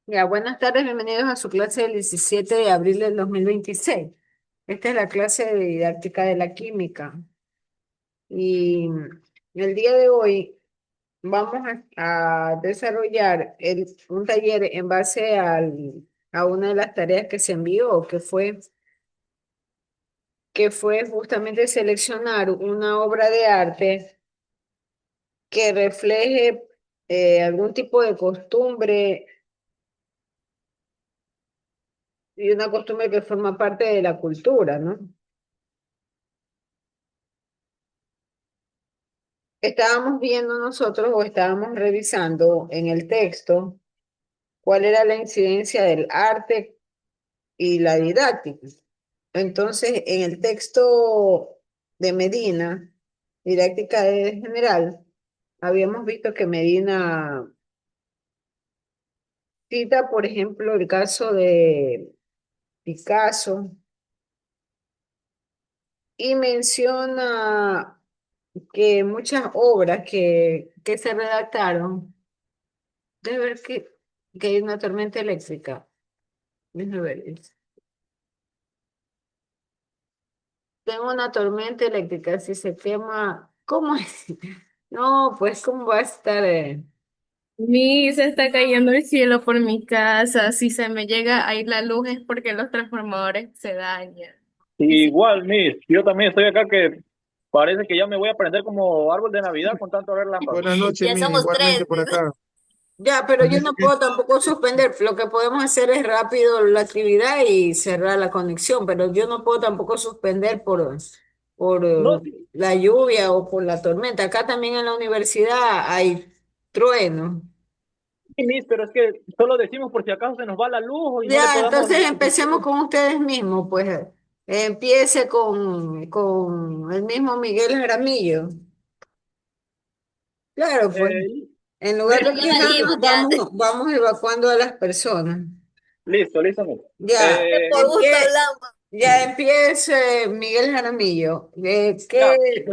Ya, buenas tardes, bienvenidos a su clase del 17 de abril del 2026. Esta es la clase de didáctica de la química. Y el día de hoy vamos a desarrollar un taller en base a una de las tareas que se envió, que fue justamente seleccionar una obra de arte que refleje algún tipo de costumbre y una costumbre que forma parte de la cultura, ¿no? Estábamos viendo nosotros o estábamos revisando en el texto cuál era la incidencia del arte y la didáctica. Entonces, en el texto de Medina, didáctica de general, habíamos visto que Medina cita, por ejemplo, el caso de Picasso y menciona que muchas obras que se redactaron, debe ver que hay una tormenta eléctrica. Déjame ver. Tengo una tormenta eléctrica. Si se quema, ¿cómo es? No, pues, ¿cómo va a estar? Mi, se está cayendo el cielo por mi casa. Si se me llega a ir la luz es porque los transformadores se dañan. Y si- Igual, Miss, yo también estoy acá que parece que ya me voy a prender como árbol de Navidad con tanto relámpago. Buenas noches, Ya mire, somos igualmente tres. por acá. Ya, pero yo Parece no que puedo tampoco suspender. Lo que podemos hacer es rápido la actividad y cerrar la conexión, pero yo no puedo tampoco suspender por No, sí, la lluvia o por la tormenta. Acá también en la universidad hay trueno. Miss, pero es que solo decimos por si acaso se nos va la luz y no le Ya, podamos entonces asistir. empecemos con ustedes mismos, pues empiece con el mismo Miguel Jaramillo. Claro, pues Eh, en lugar de listo, Ya quejarnos, dijimos, ya. vamos evacuando a las personas. listo, listo, Miss. Ya, Que por gusto hablamos. ya empiece Miguel Jaramillo. Ya,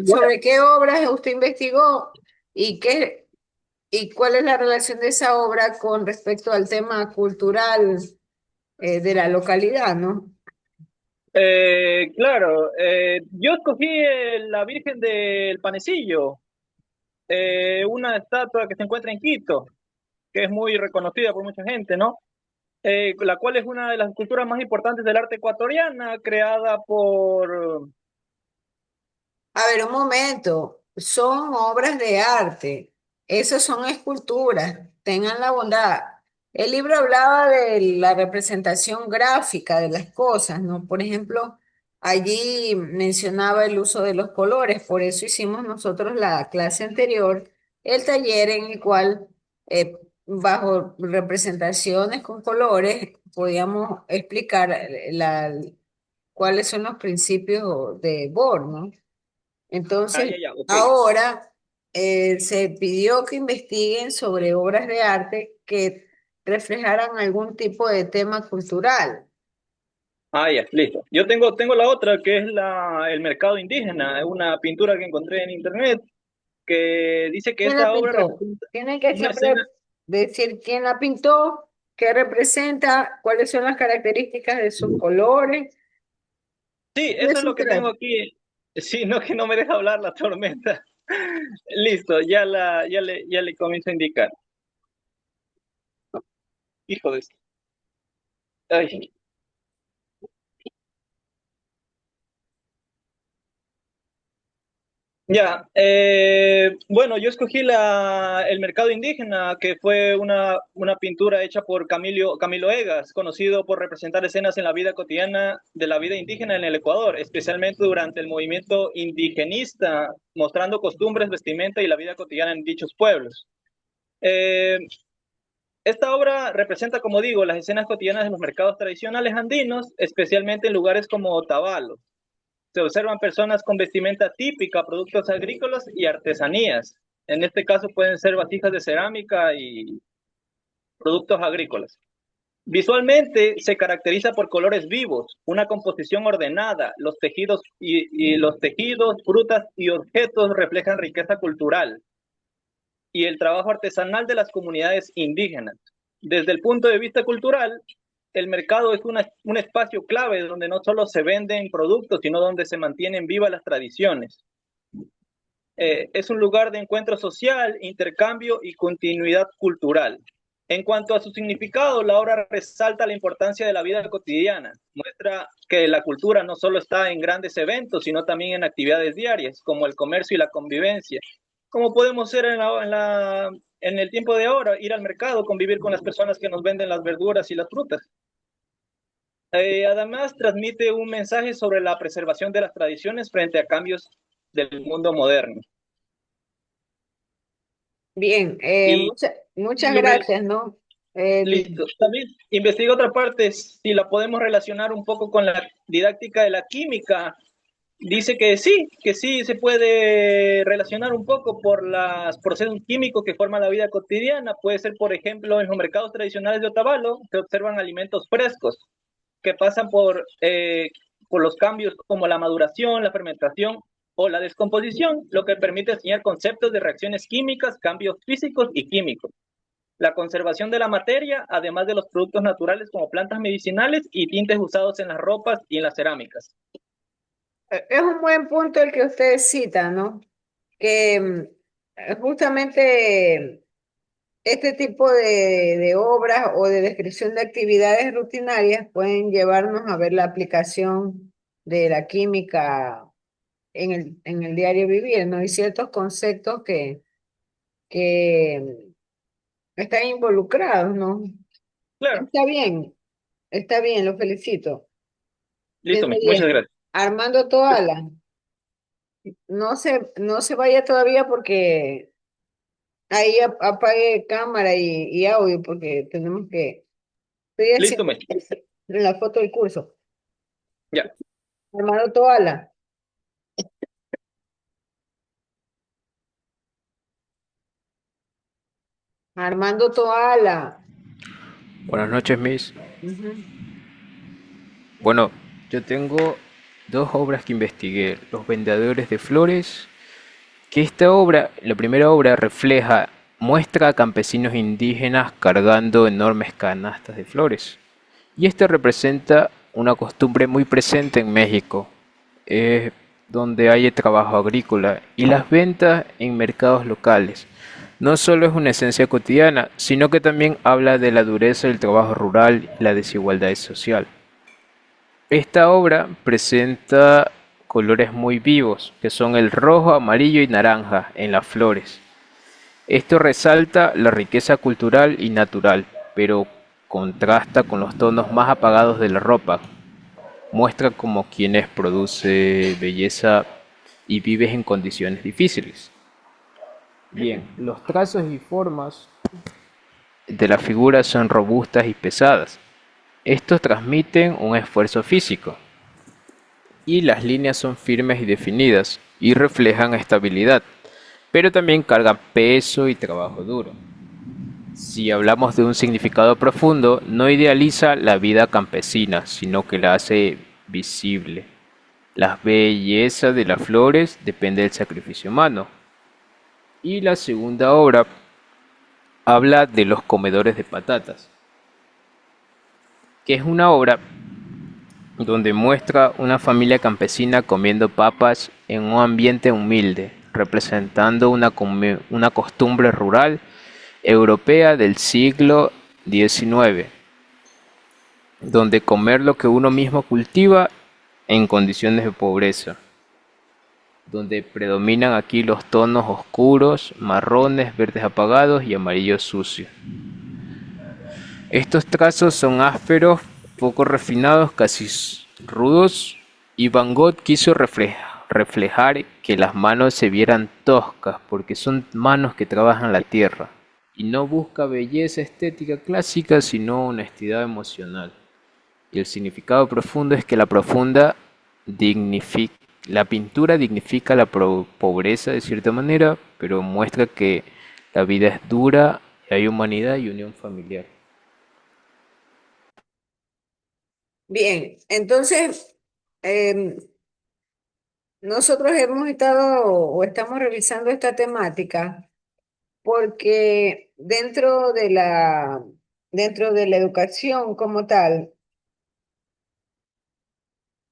¿Sobre qué obras usted investigó y y cuál es la relación de esa obra con respecto al tema cultural de la localidad, ¿no? claro, yo escogí la Virgen del Panecillo, una estatua que se encuentra en Quito, que es muy reconocida por mucha gente, ¿no? La cual es una de las esculturas más importantes del arte ecuatoriana, creada por... A ver, un momento, son obras de arte, esas son esculturas, tengan la bondad. El libro hablaba de la representación gráfica de las cosas, ¿no? Por ejemplo, allí mencionaba el uso de los colores, por eso hicimos nosotros la clase anterior, el taller en el cual, bajo representaciones con colores, podíamos explicar cuáles son los principios de Bohr, ¿no? Ah, Entonces, ya, ya, ok. ahora se pidió que investiguen sobre obras de arte que reflejaran algún tipo de tema cultural. Ah, ya, listo. Yo tengo la otra, que es el mercado indígena, es una pintura que encontré en internet, que dice que ¿Quién la esta obra pintó? representa Tienen que una siempre escena. decir quién la pintó, qué representa, cuáles son las características de sus colores. Sí, De eso es eso lo que tengo trata. aquí. Sí, no que no me deja hablar la tormenta. Listo, ya le comienzo a indicar. Hijo de... Ay. Ya, bueno, yo escogí el mercado indígena, que fue una pintura hecha por Camilo Egas, conocido por representar escenas en la vida cotidiana de la vida indígena en el Ecuador, especialmente durante el movimiento indigenista, mostrando costumbres, vestimenta y la vida cotidiana en dichos pueblos. Eh, Esta obra representa, como digo, las escenas cotidianas de los mercados tradicionales andinos, especialmente en lugares como Otavalo. Se observan personas con vestimenta típica, productos agrícolas y artesanías. En este caso pueden ser vasijas de cerámica y productos agrícolas. Visualmente se caracteriza por colores vivos, una composición ordenada, los tejidos, frutas y objetos reflejan riqueza cultural y el trabajo artesanal de las comunidades indígenas. Desde el punto de vista cultural, el mercado es un espacio clave donde no solo se venden productos, sino donde se mantienen vivas las tradiciones. Es un lugar de encuentro social, intercambio y continuidad cultural. En cuanto a su significado, la obra resalta la importancia de la vida cotidiana, muestra que la cultura no solo está en grandes eventos, sino también en actividades diarias, como el comercio y la convivencia, como podemos ser en el tiempo de ahora, ir al mercado, convivir con las personas que nos venden las verduras y las frutas. Además, transmite un mensaje sobre la preservación de las tradiciones frente a cambios del mundo moderno. Bien, Y muchas sobre, gracias, ¿no? Eh, listo. También investigo otra parte, si la podemos relacionar un poco con la didáctica de la química. Dice que sí se puede relacionar un poco por los procesos químicos que forman la vida cotidiana. Puede ser, por ejemplo, en los mercados tradicionales de Otavalo, se observan alimentos frescos que pasan por los cambios como la maduración, la fermentación o la descomposición, lo que permite enseñar conceptos de reacciones químicas, cambios físicos y químicos. La conservación de la materia, además de los productos naturales como plantas medicinales y tintes usados en las ropas y en las cerámicas. es un buen punto el que ustedes citan, ¿no? Que justamente este tipo de obras o de descripción de actividades rutinarias pueden llevarnos a ver la aplicación de la química en el diario vivir, ¿no? Hay ciertos conceptos que están involucrados, ¿no? Claro, Está bien, lo felicito. listo, Tiene muchas 10. gracias. Armando Toala, no se vaya todavía porque ahí apague cámara y audio porque tenemos que, estoy Listo, haciendo me. la foto del curso. Ya. Armando Toala, Armando Toala. Buenas noches, Miss. Ujú. Bueno, yo tengo dos obras que investigué. Los Vendedores de Flores, que esta obra, la primera obra, muestra a campesinos indígenas cargando enormes canastas de flores. Y esta representa una costumbre muy presente en México, eh, donde hay trabajo agrícola y las ventas en mercados locales. No solo es una esencia cotidiana, sino que también habla de la dureza del trabajo rural y la desigualdad social. Esta obra presenta colores muy vivos, que son el rojo, amarillo y naranja en las flores. Esto resalta la riqueza cultural y natural, pero contrasta con los tonos más apagados de la ropa. Muestra como quienes produce belleza y vives en condiciones difíciles. Bien, los trazos y formas de la figura son robustas y pesadas. Estos transmiten un esfuerzo físico y las líneas son firmes y definidas y reflejan estabilidad, pero también cargan peso y trabajo duro. Si hablamos de un significado profundo, no idealiza la vida campesina, sino que la hace visible. La belleza de las flores depende del sacrificio humano. Y la segunda obra habla de los comedores de patatas, que es una obra donde muestra una familia campesina comiendo papas en un ambiente humilde, representando una costumbre rural europea del siglo XIX, donde comer lo que uno mismo cultiva en condiciones de pobreza, donde predominan aquí los tonos oscuros, marrones, verdes apagados y amarillos sucios. Estos trazos son ásperos, poco refinados, casi rudos, y Van Gogh quiso reflejar que las manos se vieran toscas, porque son manos que trabajan la tierra, y no busca belleza estética clásica, sino honestidad emocional. Y el significado profundo es que la pintura dignifica la pobreza de cierta manera, pero muestra que la vida es dura, y hay humanidad y unión familiar. Bien, entonces em, nosotros hemos estado o estamos revisando esta temática porque dentro de dentro de la educación como tal,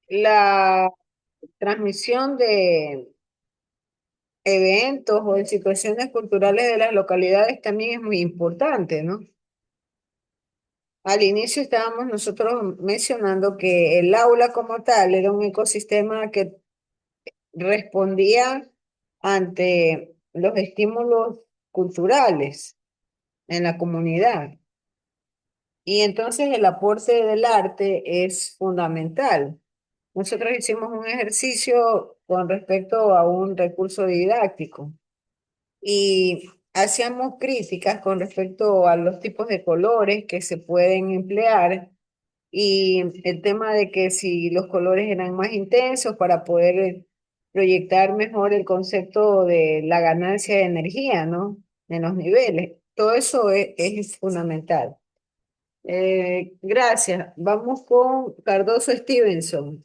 la transmisión de eventos o de situaciones culturales de las localidades también es muy importante, ¿no? Al inicio estábamos nosotros mencionando que el aula como tal era un ecosistema que respondía ante los estímulos culturales en la comunidad. Y entonces el aporte del arte es fundamental. Nosotros hicimos un ejercicio con respecto a un recurso didáctico y hacíamos críticas con respecto a los tipos de colores que se pueden emplear y el tema de que si los colores eran más intensos para poder proyectar mejor el concepto de la ganancia de energía, ¿no? En los niveles. Todo eso es fundamental. Gracias. Vamos con Cardoso Stevenson.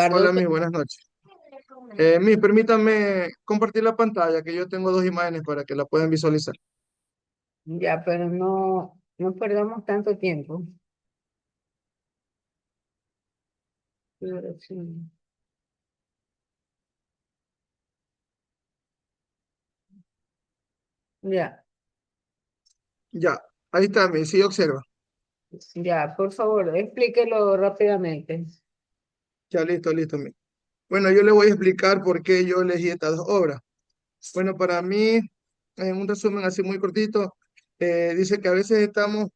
Hola, Cardoso, mis buenas noches. Permítanme compartir la pantalla, que yo tengo dos imágenes para que la puedan visualizar. ya, pero no perdamos tanto tiempo. Ya, Ya, ahí está, mi, sí observa. ya, por favor, explíquelo rápidamente. Ya, listo, listo, mi. Bueno, yo le voy a explicar por qué yo elegí estas dos obras. Bueno, para mí, en un resumen así muy cortito, dice que a veces estamos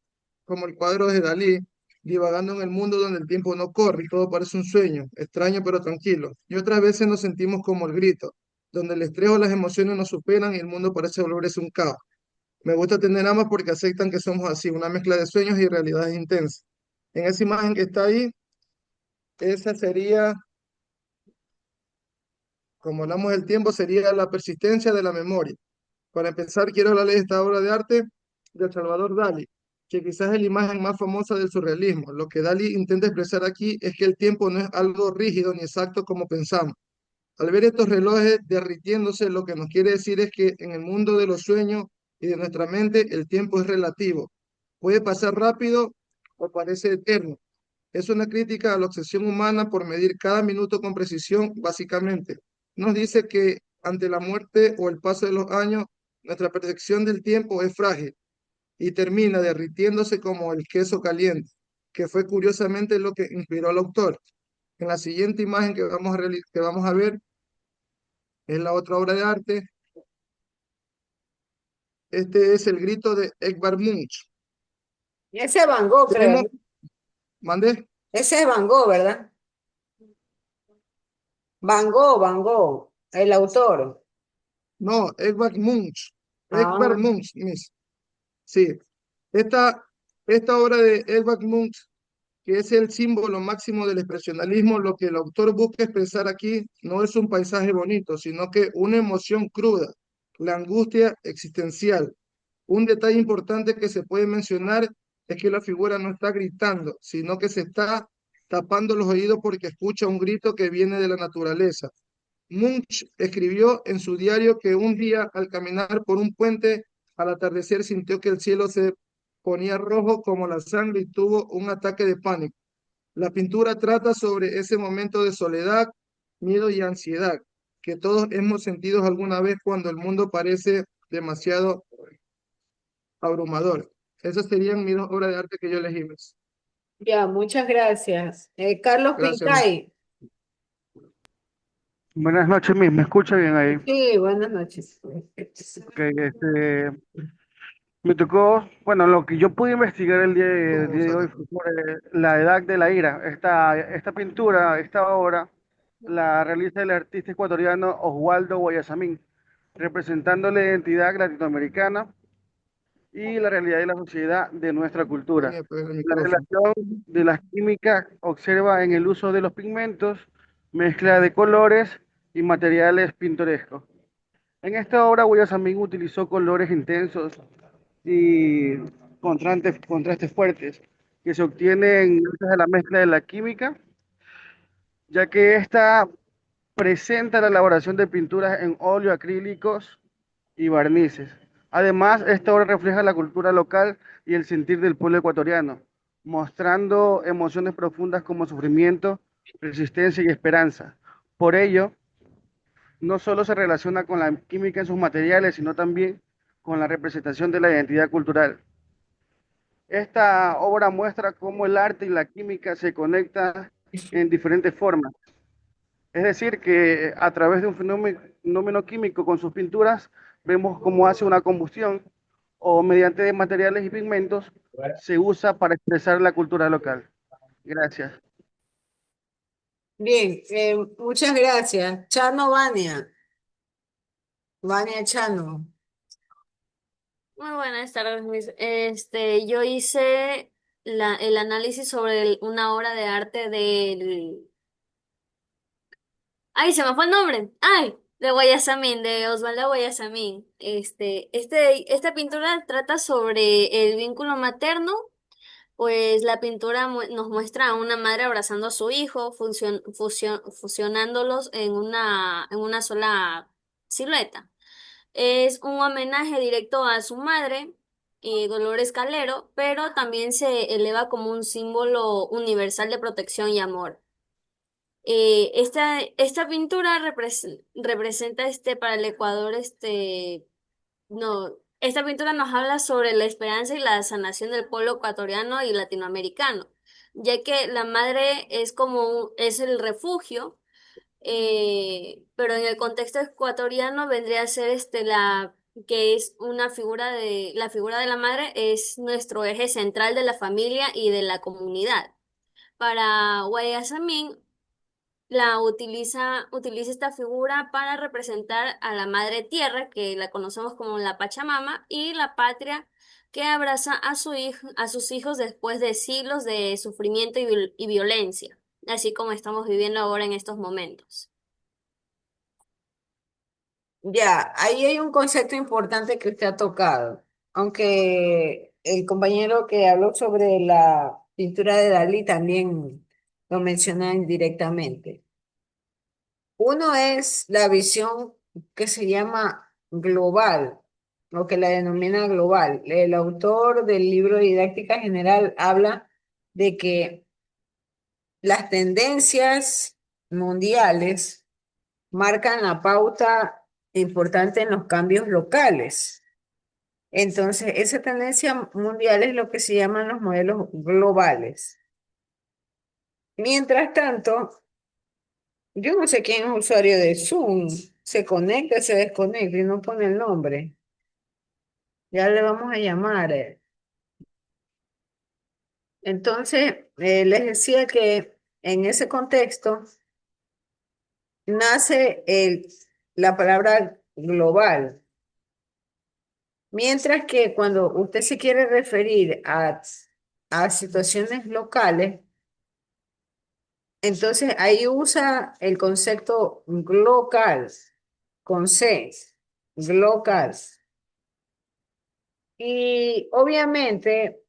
como el cuadro de Dalí, divagando en el mundo donde el tiempo no corre y todo parece un sueño, extraño pero tranquilo. Y otras veces nos sentimos como el grito, donde el estrés o las emociones nos superan y el mundo parece volverse un caos. Me gusta tener ambas porque aceptan que somos así, una mezcla de sueños y realidades intensas. En esa imagen que está ahí, esa sería, como hablamos del tiempo, sería la persistencia de la memoria. Para empezar, quiero hablarles de esta obra de arte de Salvador Dalí, que quizás es la imagen más famosa del surrealismo. Lo que Dalí intenta expresar aquí es que el tiempo no es algo rígido ni exacto como pensamos. Al ver estos relojes derritiéndose, lo que nos quiere decir es que en el mundo de los sueños y de nuestra mente, el tiempo es relativo. Puede pasar rápido o parece eterno. Es una crítica a la obsesión humana por medir cada minuto con precisión, básicamente. Nos dice que ante la muerte o el paso de los años, nuestra percepción del tiempo es frágil y termina derritiéndose como el queso caliente, que fue curiosamente lo que inspiró al autor. En la siguiente imagen que vamos a ver es la otra obra de arte. Este es el grito de Edvard Munch. Ese es Van Gogh, creo. Tenemos, mandé, Ese es Van Gogh, ¿verdad? Van Gogh, el autor. no, Edvard Munch, Ah, Edvard Munch, mis. Sí, esta, esta obra de Edvard Munch, que es el símbolo máximo del expresionismo, lo que el autor busca expresar aquí no es un paisaje bonito, sino que una emoción cruda, la angustia existencial. Un detalle importante que se puede mencionar es que la figura no está gritando, sino que se está tapando los oídos porque escucha un grito que viene de la naturaleza. Munch escribió en su diario que un día al caminar por un puente al atardecer sintió que el cielo se ponía rojo como la sangre y tuvo un ataque de pánico. La pintura trata sobre ese momento de soledad, miedo y ansiedad que todos hemos sentido alguna vez cuando el mundo parece demasiado abrumador. Esas serían mis dos obras de arte que yo elegí, Miss. ya, muchas gracias. Carlos Gracias, Miss. Pincay. Buenas noches, Miss. ¿Me escucha bien ahí? Sí, buenas noches. Ok, me tocó, bueno, lo que yo pude investigar el ¿Cómo día de hoy sacarlo? fue sobre la edad de la ira. Esta pintura, esta obra, la realiza el artista ecuatoriano Oswaldo Guayasamín, representando la identidad latinoamericana y la realidad de la sociedad de nuestra cultura. Venía a pegar el La micrófono. relación de las químicas observa en el uso de los pigmentos, mezcla de colores y materiales pintorescos. En esta obra, Guayasamín utilizó colores intensos y contrastes fuertes que se obtienen gracias a la mezcla de la química, ya que esta presenta la elaboración de pinturas en óleo, acrílicos y barnices. Además, esta obra refleja la cultura local y el sentir del pueblo ecuatoriano, mostrando emociones profundas como sufrimiento, resistencia y esperanza. Por ello, no solo se relaciona con la química en sus materiales, sino también con la representación de la identidad cultural. Esta obra muestra cómo el arte y la química se conectan en diferentes formas. Es decir, que a través de un fenómeno químico con sus pinturas, vemos cómo hace una combustión o mediante materiales y pigmentos se usa para expresar la cultura local. Gracias. Bien, muchas gracias. Chano Vania, Vania Chano. Muy buenas tardes, Luis. Yo hice el análisis sobre una obra de arte del... ¡Ay, se me fue el nombre! ¡Ay! De Guayasamín, de Osvaldo Guayasamín. Esta pintura trata sobre el vínculo materno, pues la pintura nos muestra a una madre abrazando a su hijo, fusionándolos en una sola silueta. Es un homenaje directo a su madre, Dolores Calero, pero también se eleva como un símbolo universal de protección y amor. Esta pintura representa para el Ecuador, no, esta pintura nos habla sobre la esperanza y la sanación del pueblo ecuatoriano y latinoamericano, ya que la madre es es el refugio, pero en el contexto ecuatoriano vendría a ser que es la figura de la madre es nuestro eje central de la familia y de la comunidad. Para Guayasamín, utiliza esta figura para representar a la madre tierra, que la conocemos como la Pachamama, y la patria que abraza a sus hijos después de siglos de sufrimiento y violencia, así como estamos viviendo ahora en estos momentos. Ya, ahí hay un concepto importante que usted ha tocado, aunque el compañero que habló sobre la pintura de Dalí también lo menciona indirectamente. Uno es la visión que se llama global, o que la denomina global. El autor del libro de Didáctica General habla de que las tendencias mundiales marcan la pauta importante en los cambios locales. Entonces, esa tendencia mundial es lo que se llaman los modelos globales. Mientras tanto, yo no sé quién es usuario de Zoom. Se conecta, se desconecta y no pone el nombre. Ya le vamos a llamar. Entonces, les decía que en ese contexto nace la palabra global. Mientras que cuando usted se quiere referir a situaciones locales, entonces ahí usa el concepto local, con C, local. Y obviamente,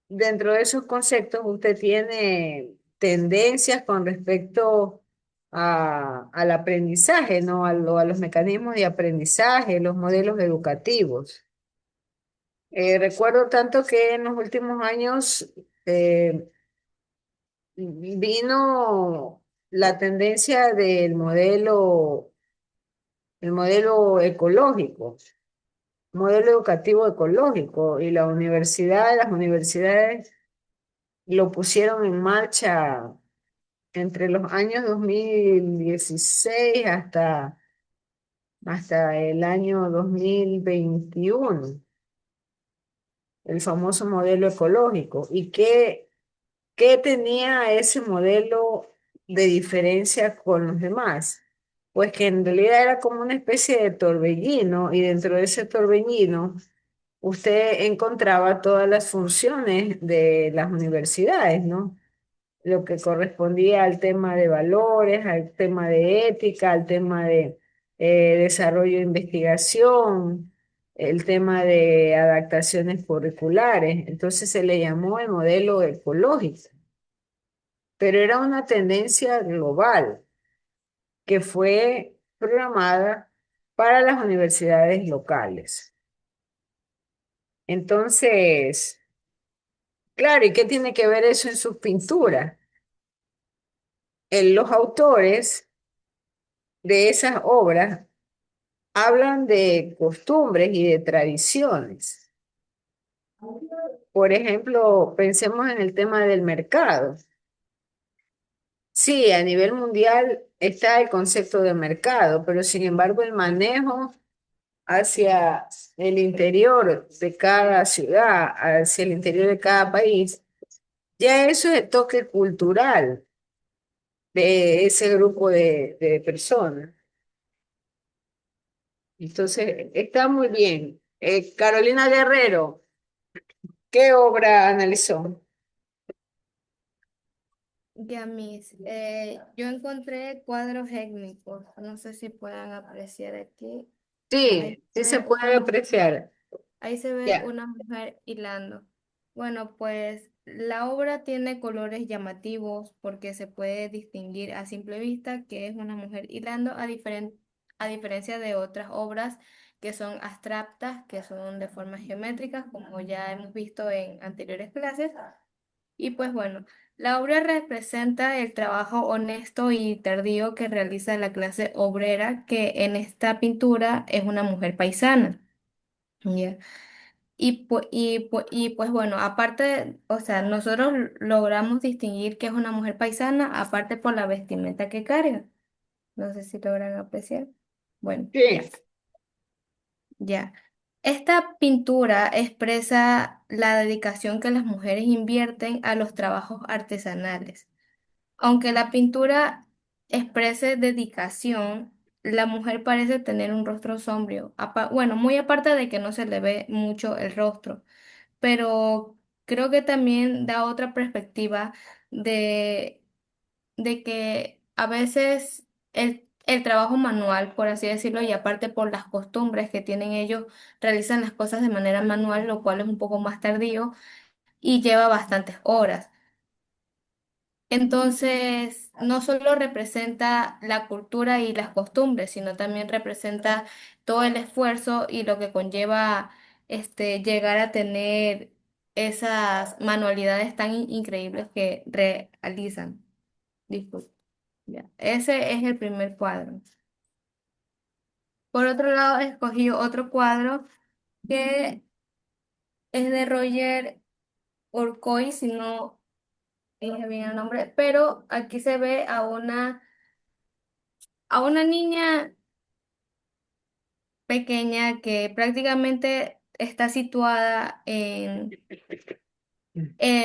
dentro de esos conceptos, usted tiene tendencias con respecto al aprendizaje, ¿no? A los mecanismos de aprendizaje, los modelos educativos. Recuerdo tanto que en los últimos años vino la tendencia del el modelo ecológico, modelo educativo ecológico, y las universidades lo pusieron en marcha entre los años 2016 hasta el año 2021, el famoso modelo ecológico. ¿Y qué tenía ese modelo de diferencia con los demás? Pues que en realidad era como una especie de torbellino, y dentro de ese torbellino usted encontraba todas las funciones de las universidades, ¿no? Lo que correspondía al tema de valores, al tema de ética, al tema de desarrollo de investigación, el tema de adaptaciones curriculares. Entonces se le llamó el modelo ecológico, pero era una tendencia global que fue programada para las universidades locales. Entonces, claro, ¿y qué tiene que ver eso en sus pinturas? Los autores de esas obras hablan de costumbres y de tradiciones. Por ejemplo, pensemos en el tema del mercado. Sí, a nivel mundial está el concepto de mercado, pero sin embargo el manejo hacia el interior de cada ciudad, hacia el interior de cada país, ya eso es el toque cultural de ese grupo de personas. Entonces, está muy bien. Carolina Guerrero, ¿qué obra analizó? Ya, Miss, yo encontré cuadros étnicos, no sé si puedan apreciar aquí. Ahí Sí, se sí se ve puede apreciar. ahí se ve Ya. una mujer hilando. Bueno, pues la obra tiene colores llamativos porque se puede distinguir a simple vista que es una mujer hilando a diferencia de otras obras que son abstractas, que son de formas geométricas, como ya hemos visto en anteriores clases. Y pues bueno, la obra representa el trabajo honesto y tardío que realiza la clase obrera, que en esta pintura es una mujer paisana. ¿Ya? Y pues bueno, aparte, o sea, nosotros logramos distinguir que es una mujer paisana, aparte por la vestimenta que carga. No sé si logran apreciar. Bueno, Sí, ya, ya. Esta pintura expresa la dedicación que las mujeres invierten a los trabajos artesanales. Aunque la pintura exprese dedicación, la mujer parece tener un rostro sombrío. Bueno, muy aparte de que no se le ve mucho el rostro, pero creo que también da otra perspectiva de, de que a veces el trabajo manual, por así decirlo, y aparte por las costumbres que tienen ellos, realizan las cosas de manera manual, lo cual es un poco más tardío y lleva bastantes horas. Entonces, no solo representa la cultura y las costumbres, sino también representa todo el esfuerzo y lo que conlleva llegar a tener esas manualidades tan increíbles que realizan. Disculpe. Ya. Ese es el primer cuadro. Por otro lado, escogí otro cuadro que es de Roger Orcoy, si no dije bien el nombre, pero aquí se ve a una niña pequeña que prácticamente está situada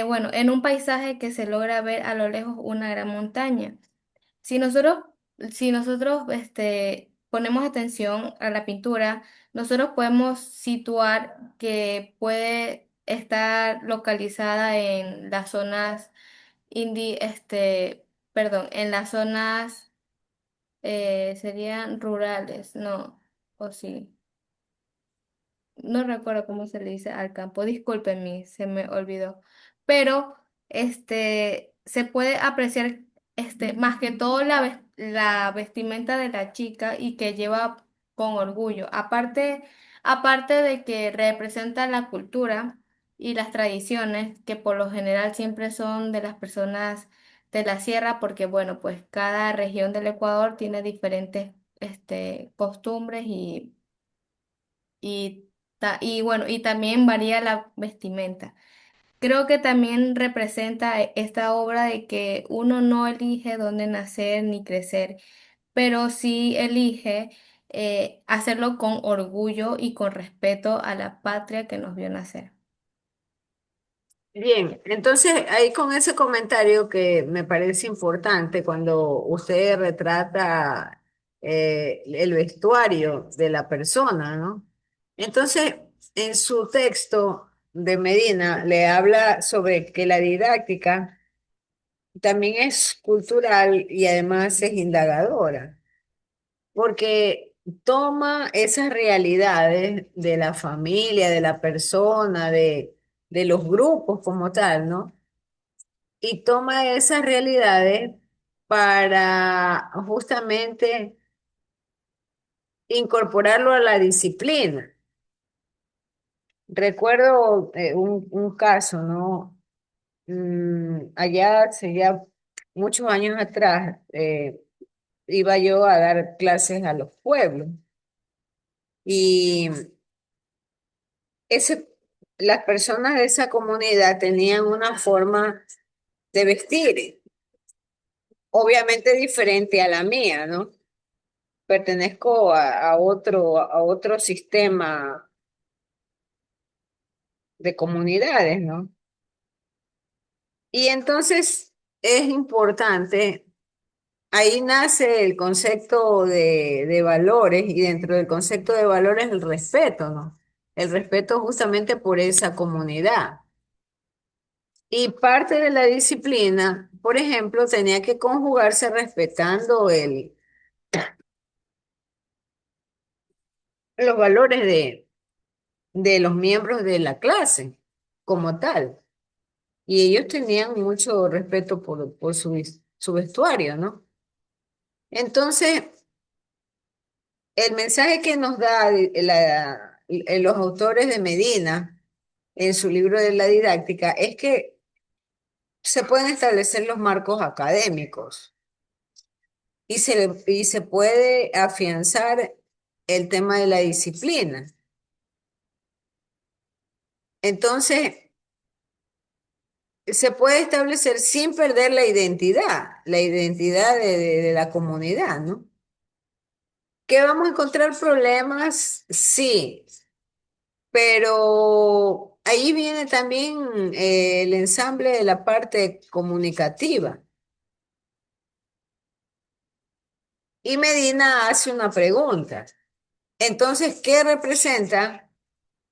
bueno, en un paisaje que se logra ver a lo lejos una gran montaña. Si nosotros, si nosotros ponemos atención a la pintura, nosotros podemos situar que puede estar localizada en las zonas perdón, en las zonas serían rurales, no, o sí. No recuerdo cómo se le dice al campo, discúlpenme, se me olvidó. Pero se puede apreciar más que todo la vestimenta de la chica y que lleva con orgullo. Aparte de que representa la cultura y las tradiciones, que por lo general siempre son de las personas de la sierra, porque bueno, pues cada región del Ecuador tiene diferentes costumbres y bueno, y también varía la vestimenta. Creo que también representa esta obra de que uno no elige dónde nacer ni crecer, pero sí elige hacerlo con orgullo y con respeto a la patria que nos vio nacer. bien. Entonces, ahí con ese comentario que me parece importante cuando usted retrata el vestuario de la persona, ¿no? Entonces, en su texto de Medina le habla sobre que la didáctica también es cultural y además es indagadora, porque toma esas realidades de la familia, de la persona, de los grupos como tal, ¿no? Y toma esas realidades para justamente incorporarlo a la disciplina. recuerdo un caso, ¿no? Allá hace ya muchos años atrás, iba yo a dar clases a los pueblos y ese, las personas de esa comunidad tenían una forma de vestir, obviamente diferente a la mía, ¿no? Pertenezco a otro sistema de comunidades, ¿no? Y entonces es importante, ahí nace el concepto de valores y dentro del concepto de valores el respeto, ¿no? El respeto justamente por esa comunidad. Y parte de la disciplina, por ejemplo, tenía que conjugarse respetando los valores de los miembros de la clase como tal. Y ellos tenían mucho respeto por su vestuario, ¿no? Entonces, el mensaje que nos da los autores de Medina en su libro de la didáctica es que se pueden establecer los marcos académicos y se puede afianzar el tema de la disciplina. Entonces, se puede establecer sin perder la identidad de la comunidad, ¿no? ¿Que vamos a encontrar problemas? Sí, pero ahí viene también el ensamble de la parte comunicativa. Y Medina hace una pregunta. Entonces, ¿qué representa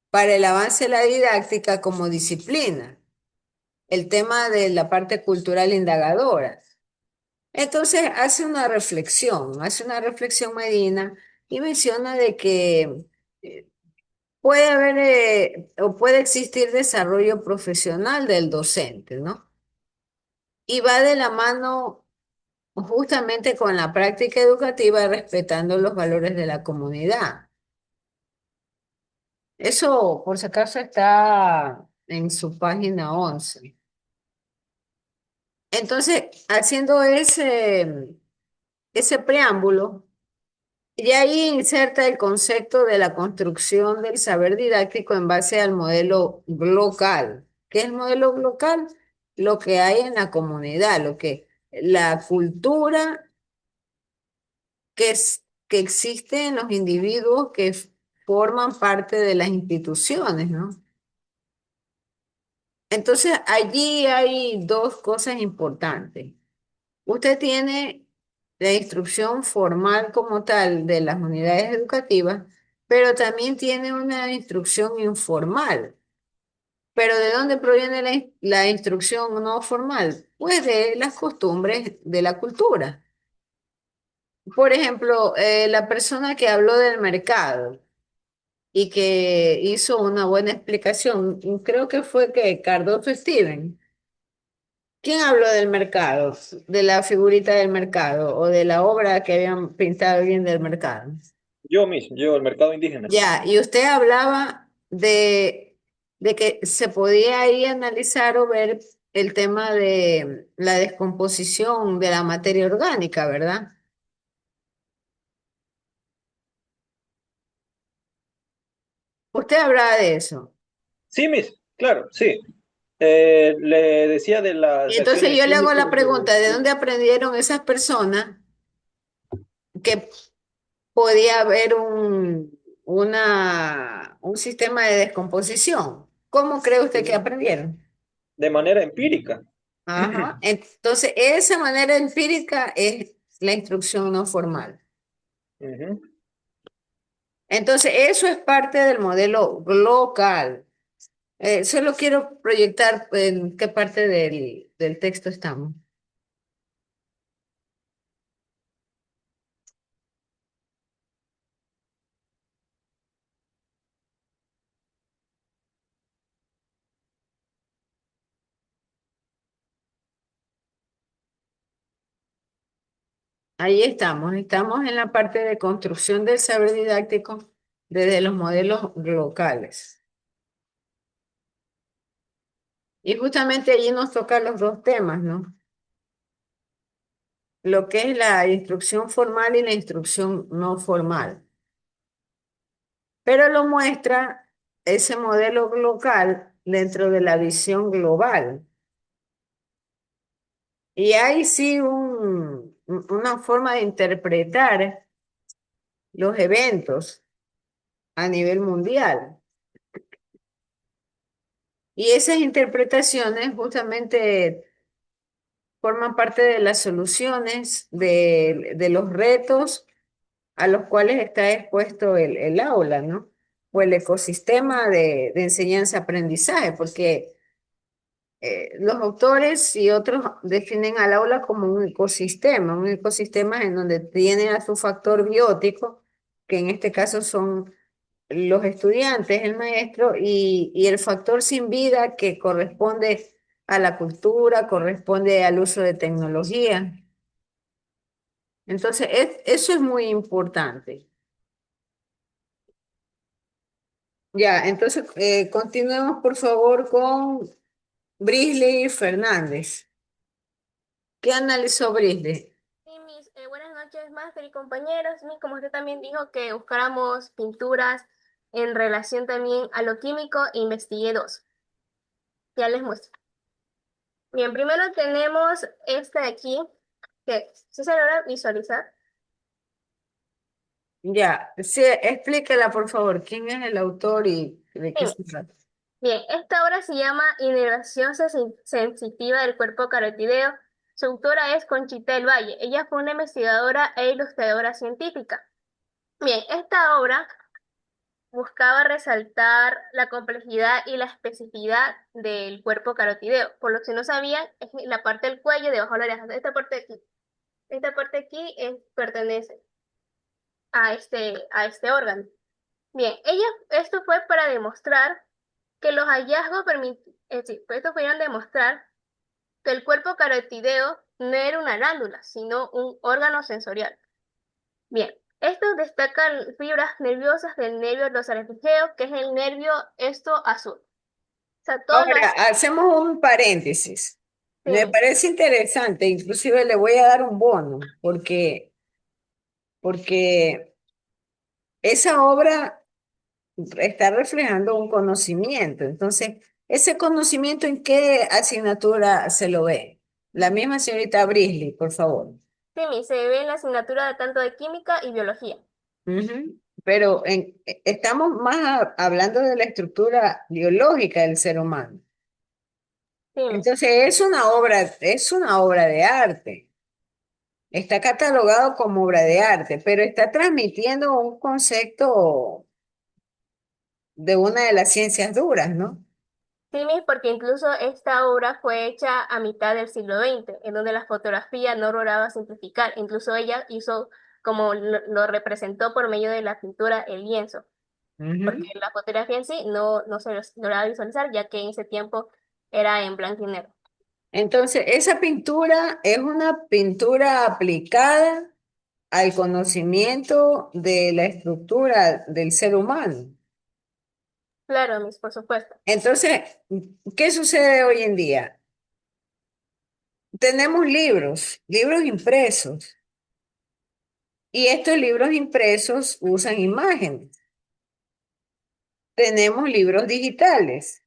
para el avance de la didáctica como disciplina? El tema de la parte cultural indagadora. Entonces hace una reflexión Medina y menciona de que eh, puede haber o puede existir desarrollo profesional del docente, ¿no? Y va de la mano justamente con la práctica educativa respetando los valores de la comunidad. Eso, por si acaso, está en su página 11. Entonces, haciendo ese preámbulo, y ahí inserta el concepto de la construcción del saber didáctico en base al modelo local. ¿Qué es el modelo local? Lo que hay en la comunidad, la cultura que existe en los individuos que forman parte de las instituciones, ¿no? Entonces, allí hay dos cosas importantes. Usted tiene la instrucción formal como tal de las unidades educativas, pero también tiene una instrucción informal. ¿Pero de dónde proviene la instrucción no formal? Pues de las costumbres de la cultura. Por ejemplo, la persona que habló del mercado y que hizo una buena explicación, creo que fue que Cardoso Steven. ¿Quién habló del mercado, de la figurita del mercado o de la obra que habían pintado bien del mercado? Yo mismo, yo, el mercado indígena. Ya, y usted hablaba de que se podía ahí analizar o ver el tema de la descomposición de la materia orgánica, ¿verdad? Usted hablaba de eso. Sí, claro, sí. Le decía de Y las entonces reacciones yo le hago químicas la pregunta, ¿de dónde aprendieron esas personas que podía haber un sistema de descomposición? ¿Cómo cree usted que aprendieron? de manera empírica. Ajá. Entonces, esa manera empírica es la instrucción no formal. Ujú. Entonces, eso es parte del modelo local. Solo quiero proyectar en qué parte del texto estamos. Ahí estamos en la parte de construcción del saber didáctico desde los modelos locales. Y justamente allí nos tocan los dos temas, ¿no? Lo que es la instrucción formal y la instrucción no formal. Pero lo muestra ese modelo local dentro de la visión global. Y hay sí una forma de interpretar los eventos a nivel mundial. Y esas interpretaciones justamente forman parte de las soluciones de los retos a los cuales está expuesto el aula, ¿no? O el ecosistema de enseñanza-aprendizaje, porque los autores y otros definen al aula como un ecosistema en donde tiene a su factor biótico, que en este caso son los estudiantes, el maestro, y el factor sin vida que corresponde a la cultura, corresponde al uso de tecnología. Entonces, eso es muy importante. Ya, entonces continuemos por favor con Brisley Fernández. ¿Qué analizó Brisley? Sí, buenas noches, máster y compañeros. Como usted también dijo que buscáramos pinturas en relación también a lo químico, investigué dos. Ya les muestro. Bien, primero tenemos esta de aquí, que sí se logra visualizar. Ya, sí, explíquela por favor, ¿quién es el autor y de qué Bien, se trata? bien, esta obra se llama Inervación sensitiva del cuerpo carotideo. Su autora es Conchita del Valle. Ella fue una investigadora e ilustradora científica. Bien, esta obra buscaba resaltar la complejidad y la especificidad del cuerpo carotideo. Por lo que no sabían, es la parte del cuello debajo de la oreja. Esta parte de aquí. Esta parte de aquí pertenece a este órgano. Bien, esto fue para demostrar que los hallazgos estos fueron demostrar que el cuerpo carotideo no era una glándula, sino un órgano sensorial. Bien, estos destacan fibras nerviosas del nervio glosarefugeo, que es el nervio esto azul. O sea, todas Ahora, las... hacemos un paréntesis. Sí, Me parece interesante, inclusive le voy a dar un bono, porque esa obra está reflejando un conocimiento. Entonces, ese conocimiento, ¿en qué asignatura se lo ve? La misma señorita Brisley, por favor. sí, se ve en la asignatura de tanto de química y biología. Ujú. Pero estamos más hablando de la estructura biológica del ser humano. Sí, Entonces, es una obra de arte. Está catalogado como obra de arte, pero está transmitiendo un concepto de una de las ciencias duras, ¿no? Porque incluso esta obra fue hecha a mitad del siglo XX, en donde la fotografía no lograba simplificar. Incluso ella hizo como lo representó por medio de la pintura el lienzo, porque Ujú. la fotografía en sí no se lograba visualizar, ya que en ese tiempo era en blanco y negro. Entonces, esa pintura es una pintura aplicada al conocimiento de la estructura del ser humano. Claro, por supuesto. Entonces, ¿qué sucede hoy en día? Tenemos libros impresos, y estos libros impresos usan imágenes. Tenemos libros digitales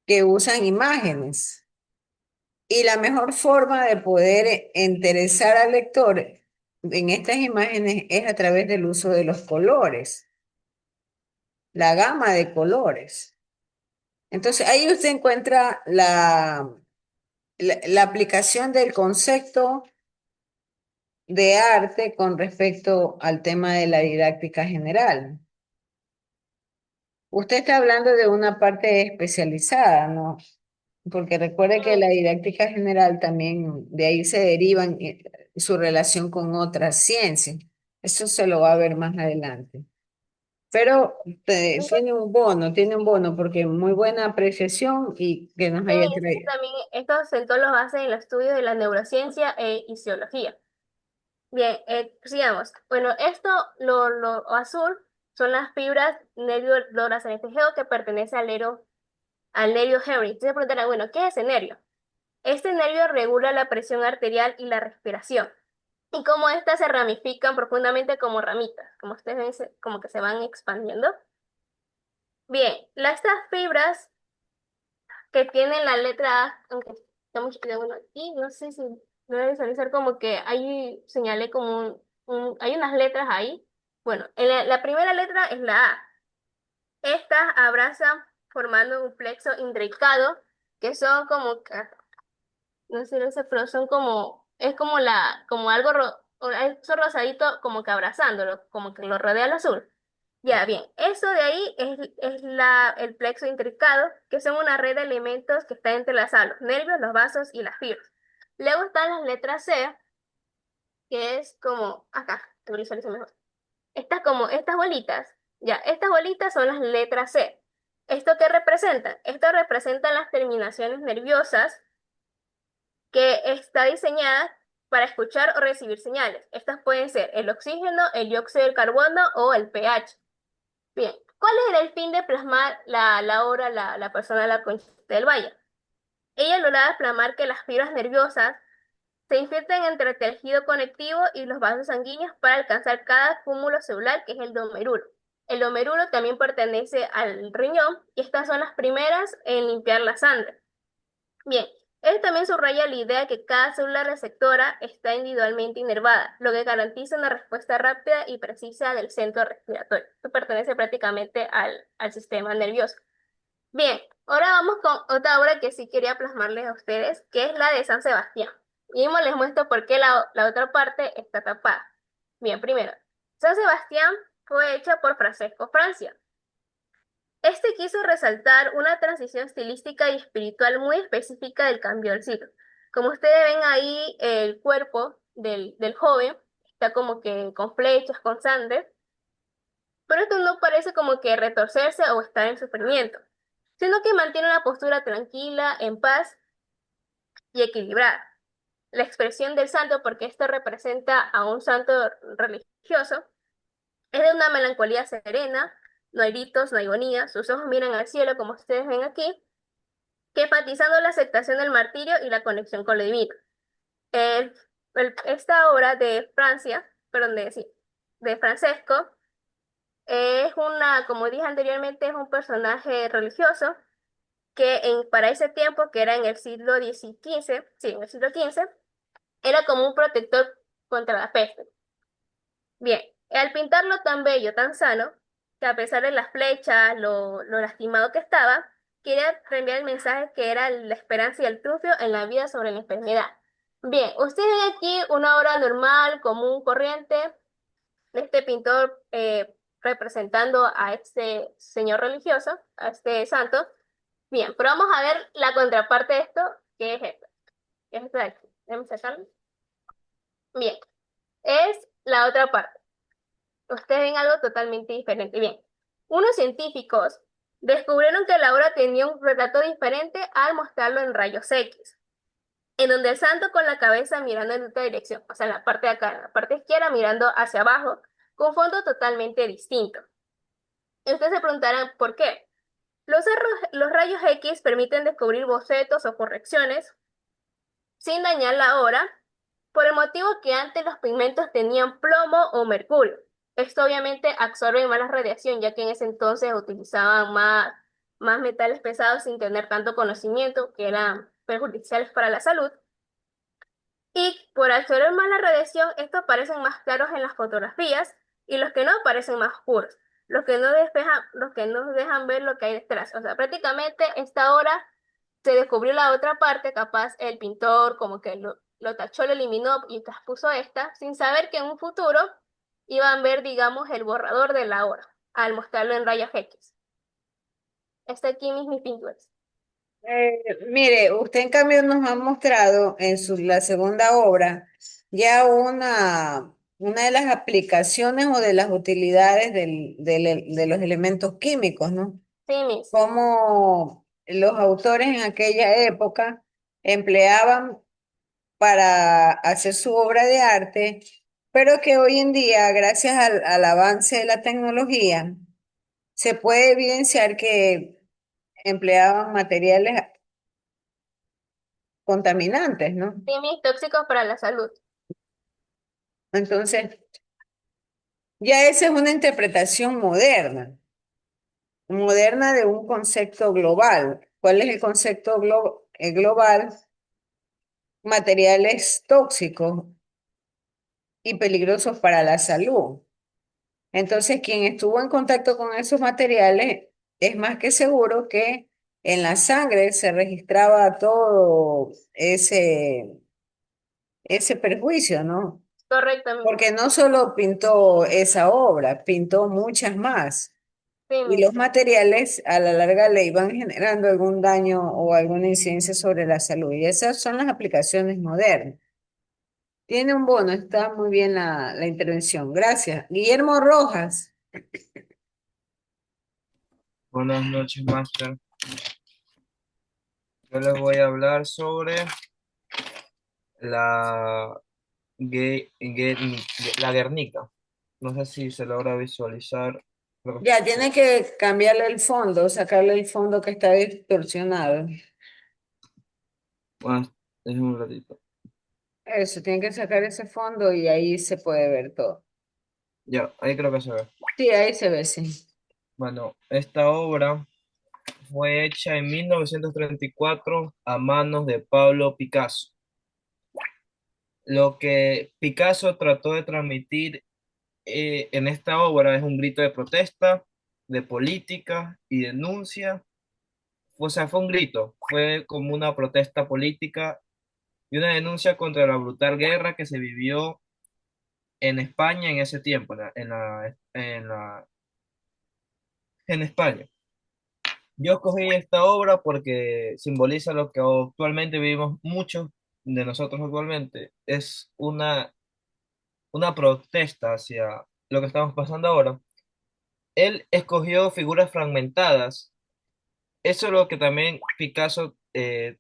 que usan imágenes. Y la mejor forma de poder interesar al lector en estas imágenes es a través del uso de los colores, la gama de colores. Entonces ahí usted encuentra la aplicación del concepto de arte con respecto al tema de la didáctica general. Usted está hablando de una parte especializada, ¿no? Porque recuerde que la didáctica general también, de ahí se derivan su relación con otras ciencias. Eso se lo va a ver más adelante. Pero tiene un bono, porque muy buena apreciación y que nos haya traído. También esto sentó los bases en los estudios de la neurociencia e fisiología. Bien, sigamos. Bueno, lo azul son las fibras nervio-lorazanestesiado que pertenece al al nervio Henry. Entonces se preguntarán, bueno, ¿qué es ese nervio? Este nervio regula la presión arterial y la respiración. Y como estas se ramifican profundamente como ramitas, como ustedes ven, como que se van expandiendo. Bien, estas fibras que tienen la letra A, aunque está muy chiquita, bueno, aquí no sé si lo voy a visualizar como que ahí señalé como hay unas letras ahí. Bueno, la primera letra es la A. Estas abrazan formando un plexo intrincado, que son como, no sé, no sé, pero son como, es como como algo, eso rosadito como que abrazándolo, como que lo rodea el azul. Ya, bien, eso de ahí es el plexo intrincado, que son una red de elementos que están entrelazados, los nervios, los vasos y las fibras. Luego están las letras C, que es como, acá, te visualizo mejor. Estas bolitas, ya, estas bolitas son las letras C. ¿Esto qué representan? Esto representan las terminaciones nerviosas que está diseñada para escuchar o recibir señales. Estas pueden ser el oxígeno, el dióxido de carbono o el pH. Bien, ¿cuál era el fin de plasmar la obra la persona de la Conchita del Valle? Ella lograba plasmar que las fibras nerviosas se infiltran entre el tejido conectivo y los vasos sanguíneos para alcanzar cada cúmulo celular, que es el glomérulo. El glomérulo también pertenece al riñón y estas son las primeras en limpiar la sangre. Bien, él también subraya la idea de que cada célula receptora está individualmente inervada, lo que garantiza una respuesta rápida y precisa del centro respiratorio. Esto pertenece prácticamente al sistema nervioso. Bien, ahora vamos con otra obra que sí quería plasmarles a ustedes, que es la de San Sebastián. Y mismo les muestro por qué la otra parte está tapada. Bien, primero, San Sebastián fue hecha por Francesco Francia. Este quiso resaltar una transición estilística y espiritual muy específica del cambio del siglo. Como ustedes ven ahí, el cuerpo del joven está como que con flechas, con sangre, pero esto no parece como que retorcerse o estar en sufrimiento, sino que mantiene una postura tranquila, en paz y equilibrada. La expresión del santo, porque esto representa a un santo religioso, es de una melancolía serena, no hay gritos, no hay agonía, sus ojos miran al cielo, como ustedes ven aquí, que enfatizando la aceptación del martirio y la conexión con lo divino. El- esta obra de Francia, perdón, sí, de Francesco, es como dije anteriormente, es un personaje religioso que para ese tiempo, que era en el siglo XV, sí, en el siglo XV, era como un protector contra la peste. Bien, al pintarlo tan bello, tan sano, que a pesar de las flechas, lo lastimado que estaba, quería enviar el mensaje que era la esperanza y el triunfo en la vida sobre la enfermedad. Bien, ustedes ven aquí una obra normal, común, corriente, de este pintor representando a este señor religioso, a este santo. Bien, pero vamos a ver la contraparte de esto, que es esta. Que es esta de aquí. Déjame sacarlo. Bien, es la otra parte. Ustedes ven algo totalmente diferente. Bien, unos científicos descubrieron que la obra tenía un retrato diferente al mostrarlo en rayos X, en donde el santo con la cabeza mirando en otra dirección, o sea, en la parte de acá, en la parte izquierda mirando hacia abajo, con fondo totalmente distinto. Y ustedes se preguntarán, ¿por qué? Los rayos X permiten descubrir bocetos o correcciones sin dañar la obra, por el motivo que antes los pigmentos tenían plomo o mercurio. Esto obviamente absorbe más la radiación, ya que en ese entonces utilizaban más metales pesados sin tener tanto conocimiento, que eran perjudiciales para la salud. Y por absorber más la radiación, estos parecen más claros en las fotografías y los que no parecen más oscuros, los que no dejan ver lo que hay detrás. O sea, prácticamente esta hora se descubrió la otra parte, capaz el pintor como que lo tachó, lo eliminó y transpuso esta, sin saber que en un futuro iban a ver, digamos, el borrador de la obra, al mostrarlo en rayos X. Está aquí mis pinturas. Mire, usted en cambio nos ha mostrado en la segunda obra ya una de las aplicaciones o de las utilidades de los elementos químicos, ¿no? Sí, mis. Cómo los autores en aquella época empleaban para hacer su obra de arte, pero que hoy en día, gracias al avance de la tecnología, se puede evidenciar que empleaban materiales contaminantes, ¿no? Sí, tóxicos para la salud. Entonces, ya esa es una interpretación moderna de un concepto global. ¿Cuál es el concepto global? Materiales tóxicos y peligrosos para la salud. Entonces, quien estuvo en contacto con esos materiales es más que seguro que en la sangre se registraba todo ese perjuicio, ¿no? Correctamente. Porque no solo pintó esa obra, pintó muchas más. Sí, Y los materiales a la larga le iban generando algún daño o alguna incidencia sobre la salud. Y esas son las aplicaciones modernas. Tiene un bono, está muy bien la intervención. Gracias. Guillermo Rojas. Buenas noches, Master. Yo les voy a hablar sobre la, la Guernica. No sé si se logra visualizar. Ya, tiene que cambiarle el fondo, sacarle el fondo que está distorsionado. Bueno, déjenme un ratito. Eso, tiene que sacar ese fondo y ahí se puede ver todo. Ya, ahí creo que se ve. Sí, ahí se ve, sí. Bueno, esta obra fue hecha en 1934 a manos de Pablo Picasso. Lo que Picasso trató de transmitir en esta obra es un grito de protesta, de política y denuncia. O sea, fue un grito, fue como una protesta política y una denuncia contra la brutal guerra que se vivió en España en ese tiempo, en España. Yo escogí esta obra porque simboliza lo que actualmente vivimos muchos de nosotros actualmente. Es una protesta hacia lo que estamos pasando ahora. Él escogió figuras fragmentadas. Eso es lo que también Picasso, él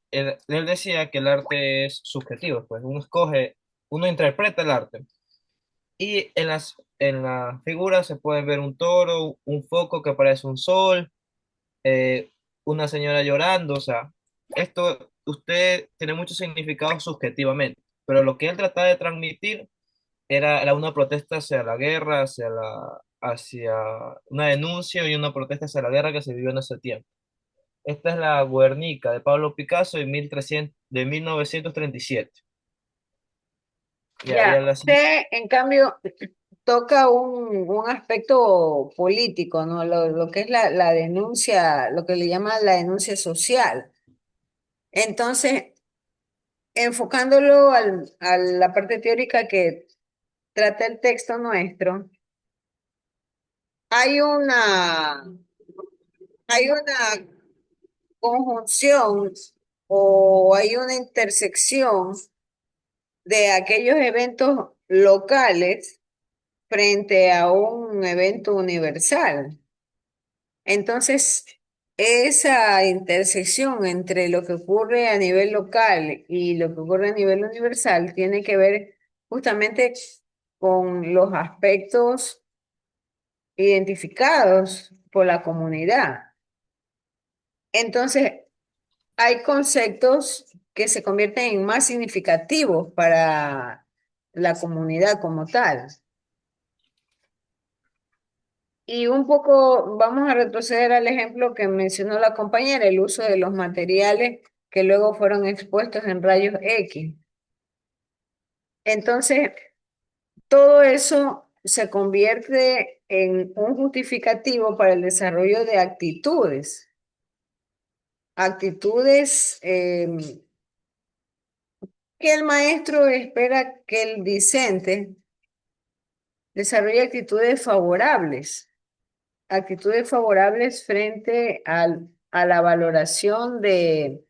decía que el arte es subjetivo, pues uno escoge, uno interpreta el arte. Y en las figuras se puede ver un toro, un foco que parece un sol, eh, una señora llorando, o sea, esto usted tiene mucho significado subjetivamente, pero lo que él trataba de transmitir era una protesta hacia la guerra, hacia una denuncia y una protesta hacia la guerra que se vivió en ese tiempo. Esta es la Guernica de Pablo Picasso de 1937. Y ahí Ya, a la usted, en cambio, toca un aspecto político, ¿no? Lo que es la denuncia, lo que le llama la denuncia social. Entonces, enfocándolo a la parte teórica que trata el texto nuestro, hay una conjunción o hay una intersección de aquellos eventos locales frente a un evento universal. Entonces, esa intersección entre lo que ocurre a nivel local y lo que ocurre a nivel universal tiene que ver justamente con los aspectos identificados por la comunidad. Entonces, hay conceptos que se convierten en más significativos para la comunidad como tal. Y un poco vamos a retroceder al ejemplo que mencionó la compañera, el uso de los materiales que luego fueron expuestos en rayos X. Entonces, todo eso se convierte en un justificativo para el desarrollo de actitudes que el maestro espera que el discente desarrolle actitudes favorables frente a la valoración de,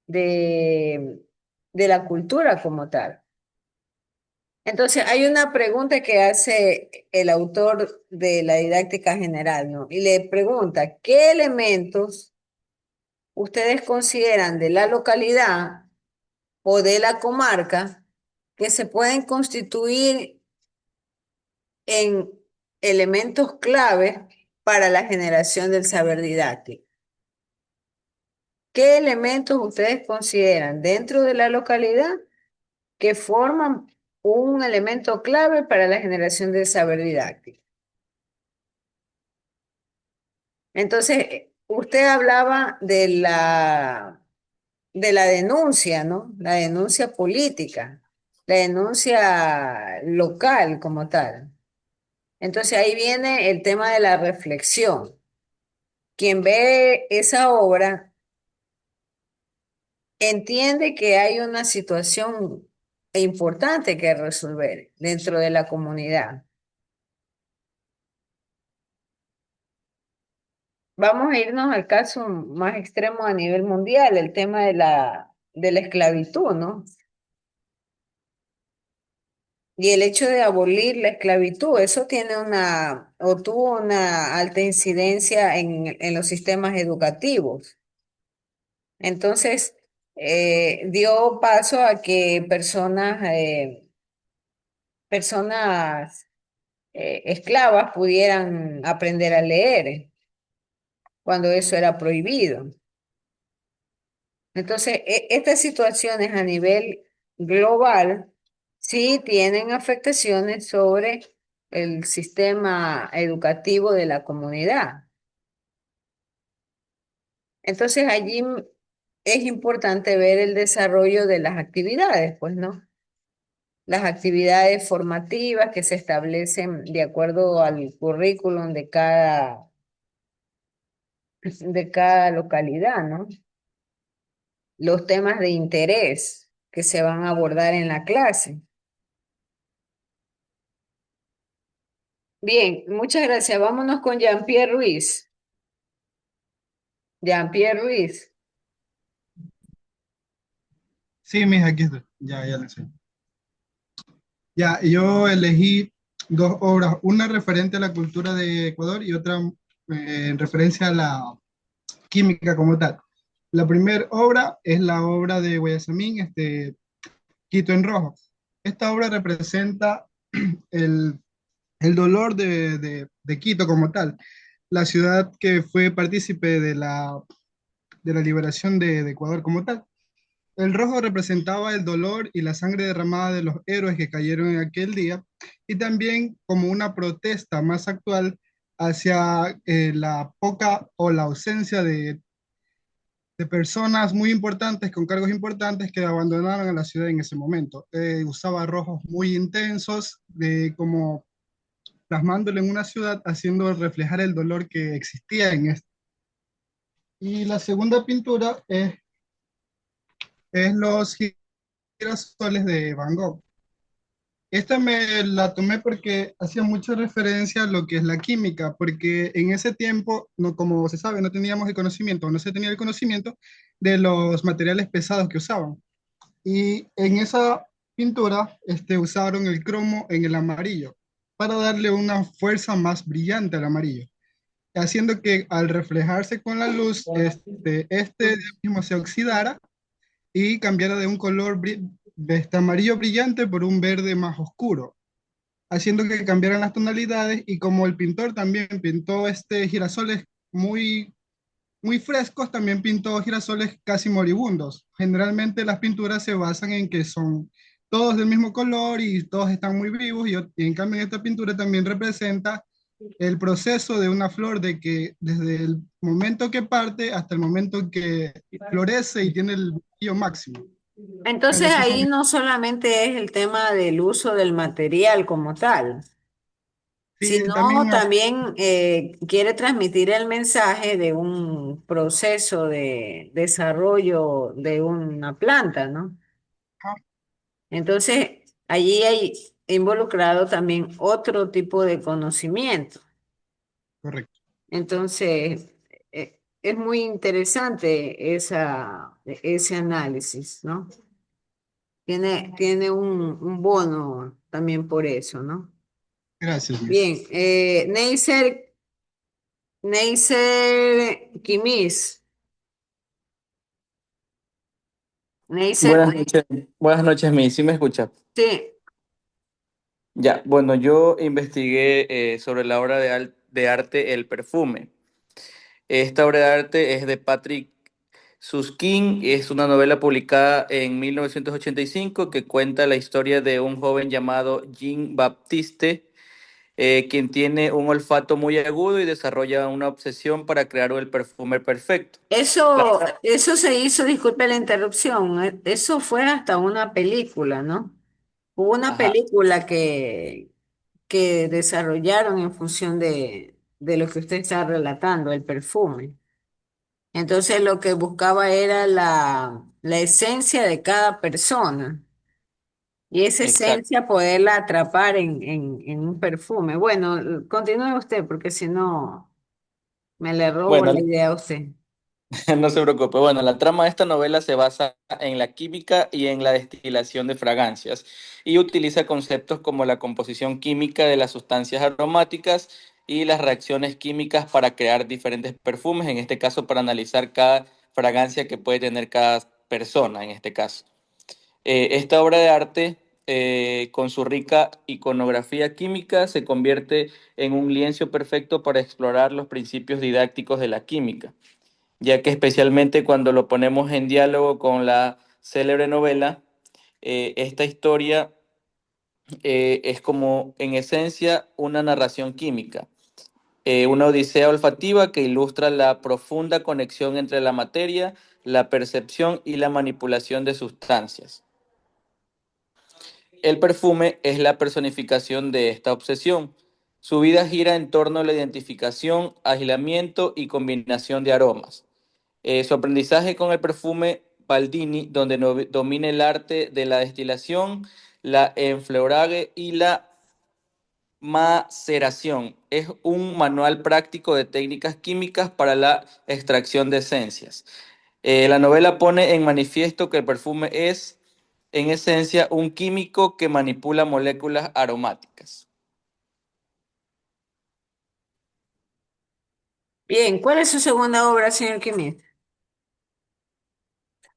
de la cultura como tal. Entonces, hay una pregunta que hace el autor de la didáctica general, ¿no? Y le pregunta, ¿qué elementos ustedes consideran de la localidad o de la comarca que se pueden constituir en elementos clave para la generación del saber didáctico? ¿qué elementos ustedes consideran dentro de la localidad que forman un elemento clave para la generación de saber didáctico? Entonces, usted hablaba de la denuncia, ¿no? La denuncia política, la denuncia local como tal. Entonces ahí viene el tema de la reflexión. Quien ve esa obra entiende que hay una situación importante que resolver dentro de la comunidad. Vamos a irnos al caso más extremo a nivel mundial, el tema de la esclavitud, ¿no? Y el hecho de abolir la esclavitud, eso tiene o tuvo una alta incidencia en los sistemas educativos. Entonces, dio paso a que personas esclavas pudieran aprender a leer cuando eso era prohibido. Entonces, estas situaciones a nivel global sí tienen afectaciones sobre el sistema educativo de la comunidad. Entonces, allí es importante ver el desarrollo de las actividades, pues, ¿no? Las actividades formativas que se establecen de acuerdo al currículum de cada localidad, ¿no? Los temas de interés que se van a abordar en la clase. Bien, muchas gracias. Vámonos con Jean-Pierre Ruiz. Jean-Pierre Ruiz. Sí, mija, aquí estoy. Ya lo sé. Ya, yo elegí dos obras, una referente a la cultura de Ecuador y otra en referencia a la química como tal. La primera obra es la obra de Guayasamín, Quito en Rojo. Esta obra representa el, el dolor de Quito como tal, la ciudad que fue partícipe de la liberación de Ecuador como tal. El rojo representaba el dolor y la sangre derramada de los héroes que cayeron en aquel día y también como una protesta más actual hacia la poca o la ausencia de personas muy importantes con cargos importantes que abandonaron a la ciudad en ese momento. Usaba rojos muy intensos, como plasmándolo en una ciudad, haciendo reflejar el dolor que existía en esto. Y la segunda pintura es los girasoles de Van Gogh. Esta me la tomé porque hacía mucha referencia a lo que es la química, porque en ese tiempo, no, como se sabe, no teníamos el conocimiento, no se tenía el conocimiento de los materiales pesados que usaban. Y en esa pintura usaron el cromo en el amarillo para darle una fuerza más brillante al amarillo, haciendo que al reflejarse con la luz, mismo se oxidara y cambiara de un color de este amarillo brillante por un verde más oscuro, haciendo que cambiaran las tonalidades y como el pintor también pintó girasoles muy, muy frescos, también pintó girasoles casi moribundos. Generalmente las pinturas se basan en que son todos del mismo color y todos están muy vivos y en cambio esta pintura también representa el proceso de una flor de que desde el momento que parte hasta el momento que florece y tiene el brillo máximo. Entonces Esos ahí son, no solamente es el tema del uso del material como tal, sí, sino también, también quiere transmitir el mensaje de un proceso de desarrollo de una planta, ¿no? Entonces, allí hay involucrado también otro tipo de conocimiento. correcto. Entonces, es muy interesante ese análisis, ¿no? Tiene un bono también por eso, ¿no? Gracias, Miss. Bien, Neisser Kimis. Neisser, Buenas noches, Mi. ¿Sí me escucha? sí, Ya, bueno, yo investigué sobre la obra de arte El Perfume. Esta obra de arte es de Patrick Suskin es una novela publicada en 1985 que cuenta la historia de un joven llamado Jean-Baptiste, quien tiene un olfato muy agudo y desarrolla una obsesión para crear el perfume perfecto. La- Eso se hizo, disculpe la interrupción, eso fue hasta una película, ¿no? Hubo una Ajá, película que desarrollaron en función de lo que usted está relatando, el perfume. Entonces lo que buscaba era la esencia de cada persona y esa exacto. esencia poderla atrapar en un perfume. Bueno, continúe usted porque si no me le robo Bueno, la idea a usted. no se preocupe. Bueno, la trama de esta novela se basa en la química y en la destilación de fragancias y utiliza conceptos como la composición química de las sustancias aromáticas y las reacciones químicas para crear diferentes perfumes, en este caso para analizar cada fragancia que puede tener cada persona, en este caso. Esta obra de arte, con su rica iconografía química, se convierte en un lienzo perfecto para explorar los principios didácticos de la química, ya que especialmente cuando lo ponemos en diálogo con la célebre novela, esta historia es como en esencia una narración química, una odisea olfativa que ilustra la profunda conexión entre la materia, la percepción y la manipulación de sustancias. El perfume es la personificación de esta obsesión. Su vida gira en torno a la identificación, aislamiento y combinación de aromas. Su aprendizaje con el perfume Baldini, donde domina el arte de la destilación, la enfleorage y la maceración. Es un manual práctico de técnicas químicas para la extracción de esencias. La novela pone en manifiesto que el perfume es, en esencia, un químico que manipula moléculas aromáticas. Bien, ¿cuál es su segunda obra, señor Kimmich?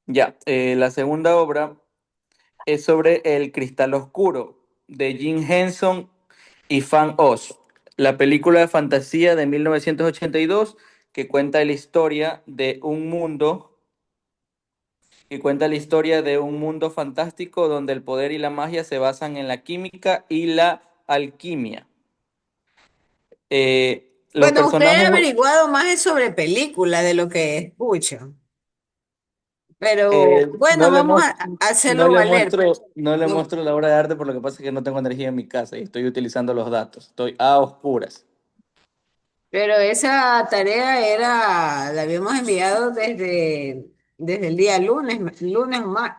Ya, la segunda obra es sobre El Cristal Oscuro, de Jim Henson y Fan Oz, la película de fantasía de 1982 que cuenta la historia de un mundo, que cuenta la historia de un mundo fantástico donde el poder y la magia se basan en la química y la alquimia. Los Bueno, usted ha personajes, averiguado más es sobre películas de lo que escucho, pero no bueno, le vamos muestro, a hacerlo valer. no le No, muestro la obra de arte por lo que pasa es que no tengo energía en mi casa y estoy utilizando los datos. Estoy a oscuras. pero esa tarea la habíamos enviado desde el día lunes o más.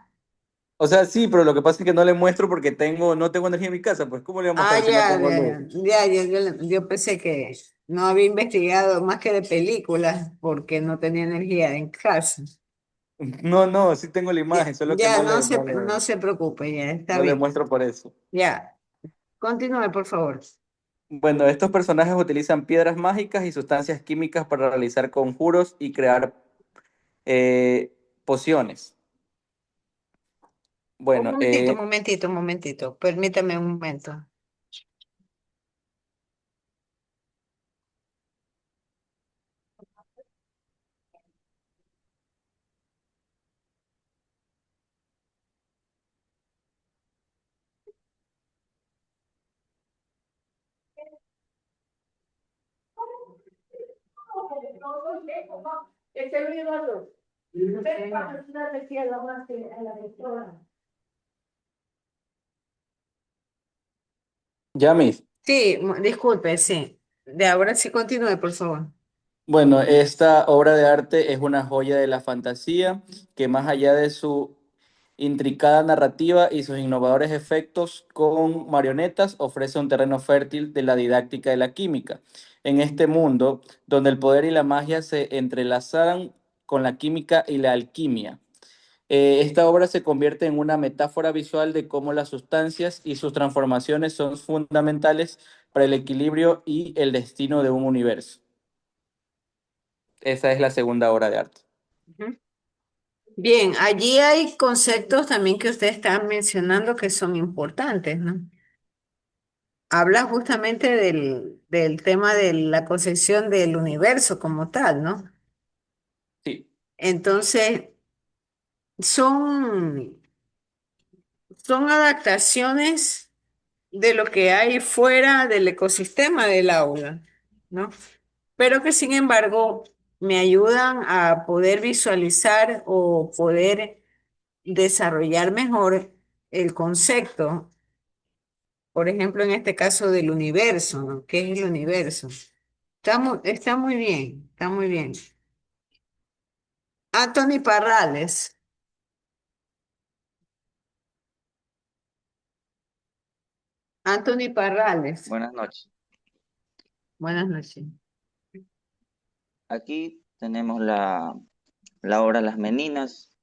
O sea, sí, pero lo que pasa es que no le muestro porque no tengo energía en mi casa. Pues, ¿cómo le voy a Ah, mostrar si no ya, tengo ya, luz? ya, yo pensé que no había investigado más que de películas porque no tenía energía en casa. No, no, sí tengo la Ya, imagen, solo que ya, no se preocupe, ya está no le bien. muestro por eso. Ya, continúe, por favor. Bueno, estos personajes utilizan piedras mágicas y sustancias químicas para realizar conjuros y crear pociones. Bueno, Un momentito, permítame un momento. Yamis. Sí, disculpe, sí. De ahora sí continúe, por favor. Bueno, esta obra de arte es una joya de la fantasía que más allá de su intricada narrativa y sus innovadores efectos con marionetas ofrece un terreno fértil de la didáctica de la química. En este mundo donde el poder y la magia se entrelazan con la química y la alquimia. Esta obra se convierte en una metáfora visual de cómo las sustancias y sus transformaciones son fundamentales para el equilibrio y el destino de un universo. Esa es la segunda obra de arte. Ujú. Bien, allí hay conceptos también que usted está mencionando que son importantes, ¿no? Habla justamente del tema de la concepción del universo como tal, ¿no? Sí, Entonces, son, son adaptaciones de lo que hay fuera del ecosistema del aula, ¿no? Pero que sin embargo me ayudan a poder visualizar o poder desarrollar mejor el concepto, por ejemplo, en este caso del universo, ¿no? ¿Qué es el universo? Está muy bien, está muy bien. Anthony Parrales. Anthony Parrales. Buenas noches. Buenas noches. Aquí tenemos la obra Las Meninas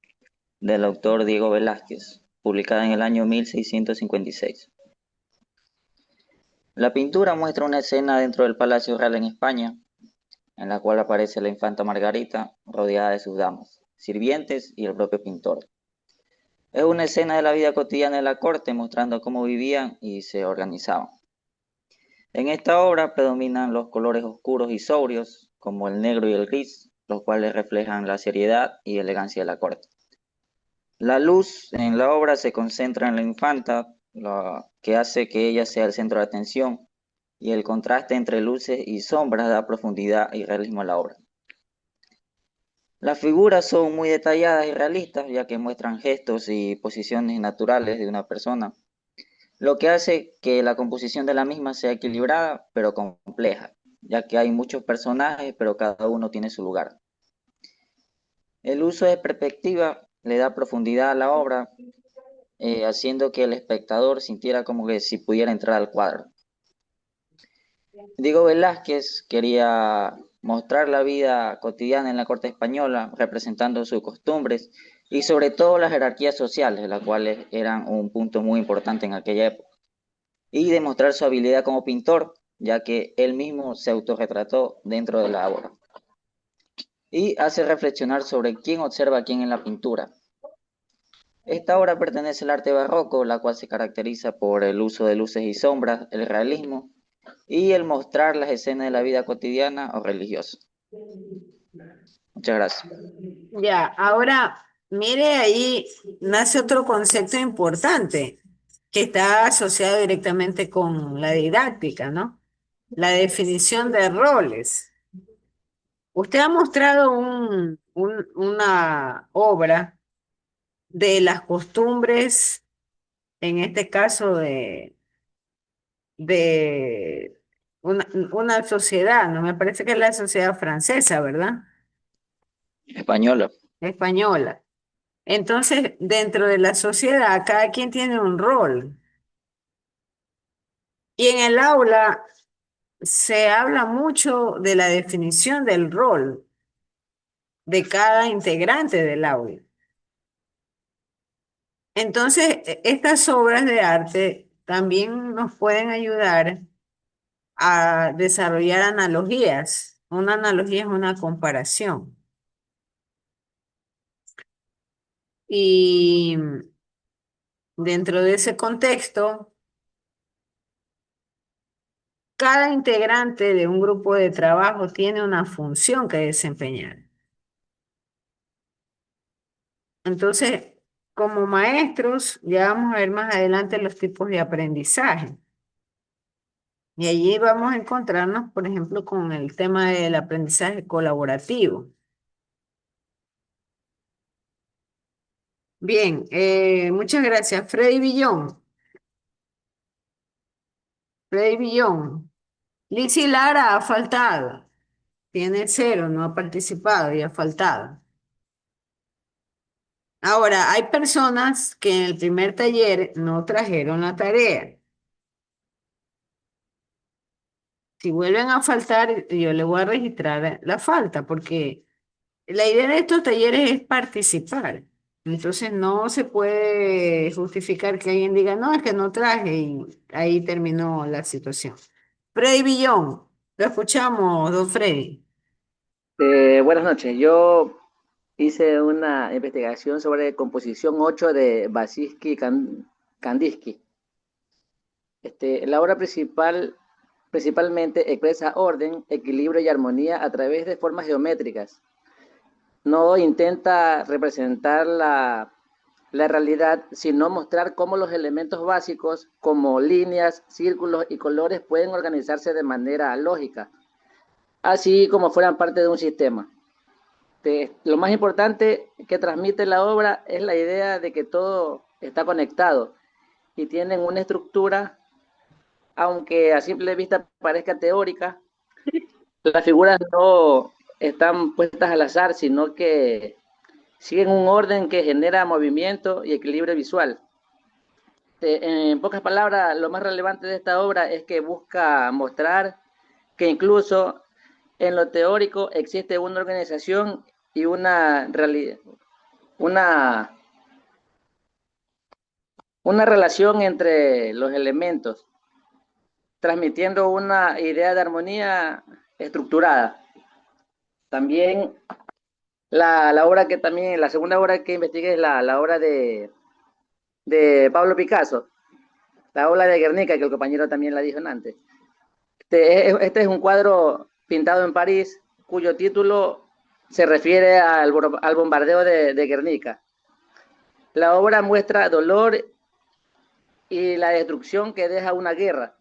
del autor Diego Velázquez, publicada en el año 1656. La pintura muestra una escena dentro del Palacio Real en España, en la cual aparece la infanta Margarita rodeada de sus damas, sirvientes y el propio pintor. Es una escena de la vida cotidiana de la corte, mostrando cómo vivían y se organizaban. En esta obra predominan los colores oscuros y sobrios, como el negro y el gris, los cuales reflejan la seriedad y elegancia de la corte. La luz en la obra se concentra en la infanta, lo que hace que ella sea el centro de atención, y el contraste entre luces y sombras da profundidad y realismo a la obra. Las figuras son muy detalladas y realistas, ya que muestran gestos y posiciones naturales de una persona, lo que hace que la composición de la misma sea equilibrada pero compleja, ya que hay muchos personajes, pero cada uno tiene su lugar. El uso de perspectiva le da profundidad a la obra, haciendo que el espectador sintiera como que si pudiera entrar al cuadro. Diego Velázquez quería mostrar la vida cotidiana en la corte española, representando sus costumbres y sobre todo las jerarquías sociales, las cuales eran un punto muy importante en aquella época, y demostrar su habilidad como pintor, ya que él mismo se autorretrató dentro de la obra. Y hace reflexionar sobre quién observa a quién en la pintura. Esta obra pertenece al arte barroco, la cual se caracteriza por el uso de luces y sombras, el realismo y el mostrar las escenas de la vida cotidiana o religiosa. Muchas gracias. Ya, ahora mire ahí nace otro concepto importante que está asociado directamente con la didáctica, ¿no? La definición de roles. Usted ha mostrado una obra de las costumbres, en este caso de una sociedad, ¿no? Me parece que es la sociedad francesa, ¿verdad? Española. Española. Entonces, dentro de la sociedad, cada quien tiene un rol. Y en el aula se habla mucho de la definición del rol de cada integrante del aula. Entonces, estas obras de arte también nos pueden ayudar a desarrollar analogías. Una analogía es una comparación. Y dentro de ese contexto, cada integrante de un grupo de trabajo tiene una función que desempeñar. Entonces, como maestros, ya vamos a ver más adelante los tipos de aprendizaje. Y allí vamos a encontrarnos, por ejemplo, con el tema del aprendizaje colaborativo. Bien, muchas gracias. Freddy Villón. Freddy Villón. Lizzy Lara ha faltado. Tiene 0, no ha participado y ha faltado. Ahora, hay personas que en el primer taller no trajeron la tarea. Si vuelven a faltar, yo le voy a registrar la falta, porque la idea de estos talleres es participar. Entonces no se puede justificar que alguien diga, no, es que no traje y ahí terminó la situación. Freddy Villón, lo escuchamos, don Freddy. Buenas noches. Yo hice una investigación sobre composición 8 de Kandinsky. La obra principalmente expresa orden, equilibrio y armonía a través de formas geométricas. no intenta representar la realidad, sino mostrar cómo los elementos básicos, como líneas, círculos y colores, pueden organizarse de manera lógica, así como fueran parte de un sistema. Lo más importante que transmite la obra es la idea de que todo está conectado y tienen una estructura, aunque a simple vista parezca teórica. Las figuras no están puestas al azar, sino que siguen un orden que genera movimiento y equilibrio visual. En pocas palabras, lo más relevante de esta obra es que busca mostrar que incluso en lo teórico existe una organización y una, una relación entre los elementos, transmitiendo una idea de armonía estructurada. También la obra que también, la segunda obra que investigué es la obra de Pablo Picasso, la obra de Guernica, que el compañero también la dijo antes. Este es un cuadro pintado en París, cuyo título se refiere al bombardeo de Guernica. La obra muestra dolor y la destrucción que deja una guerra.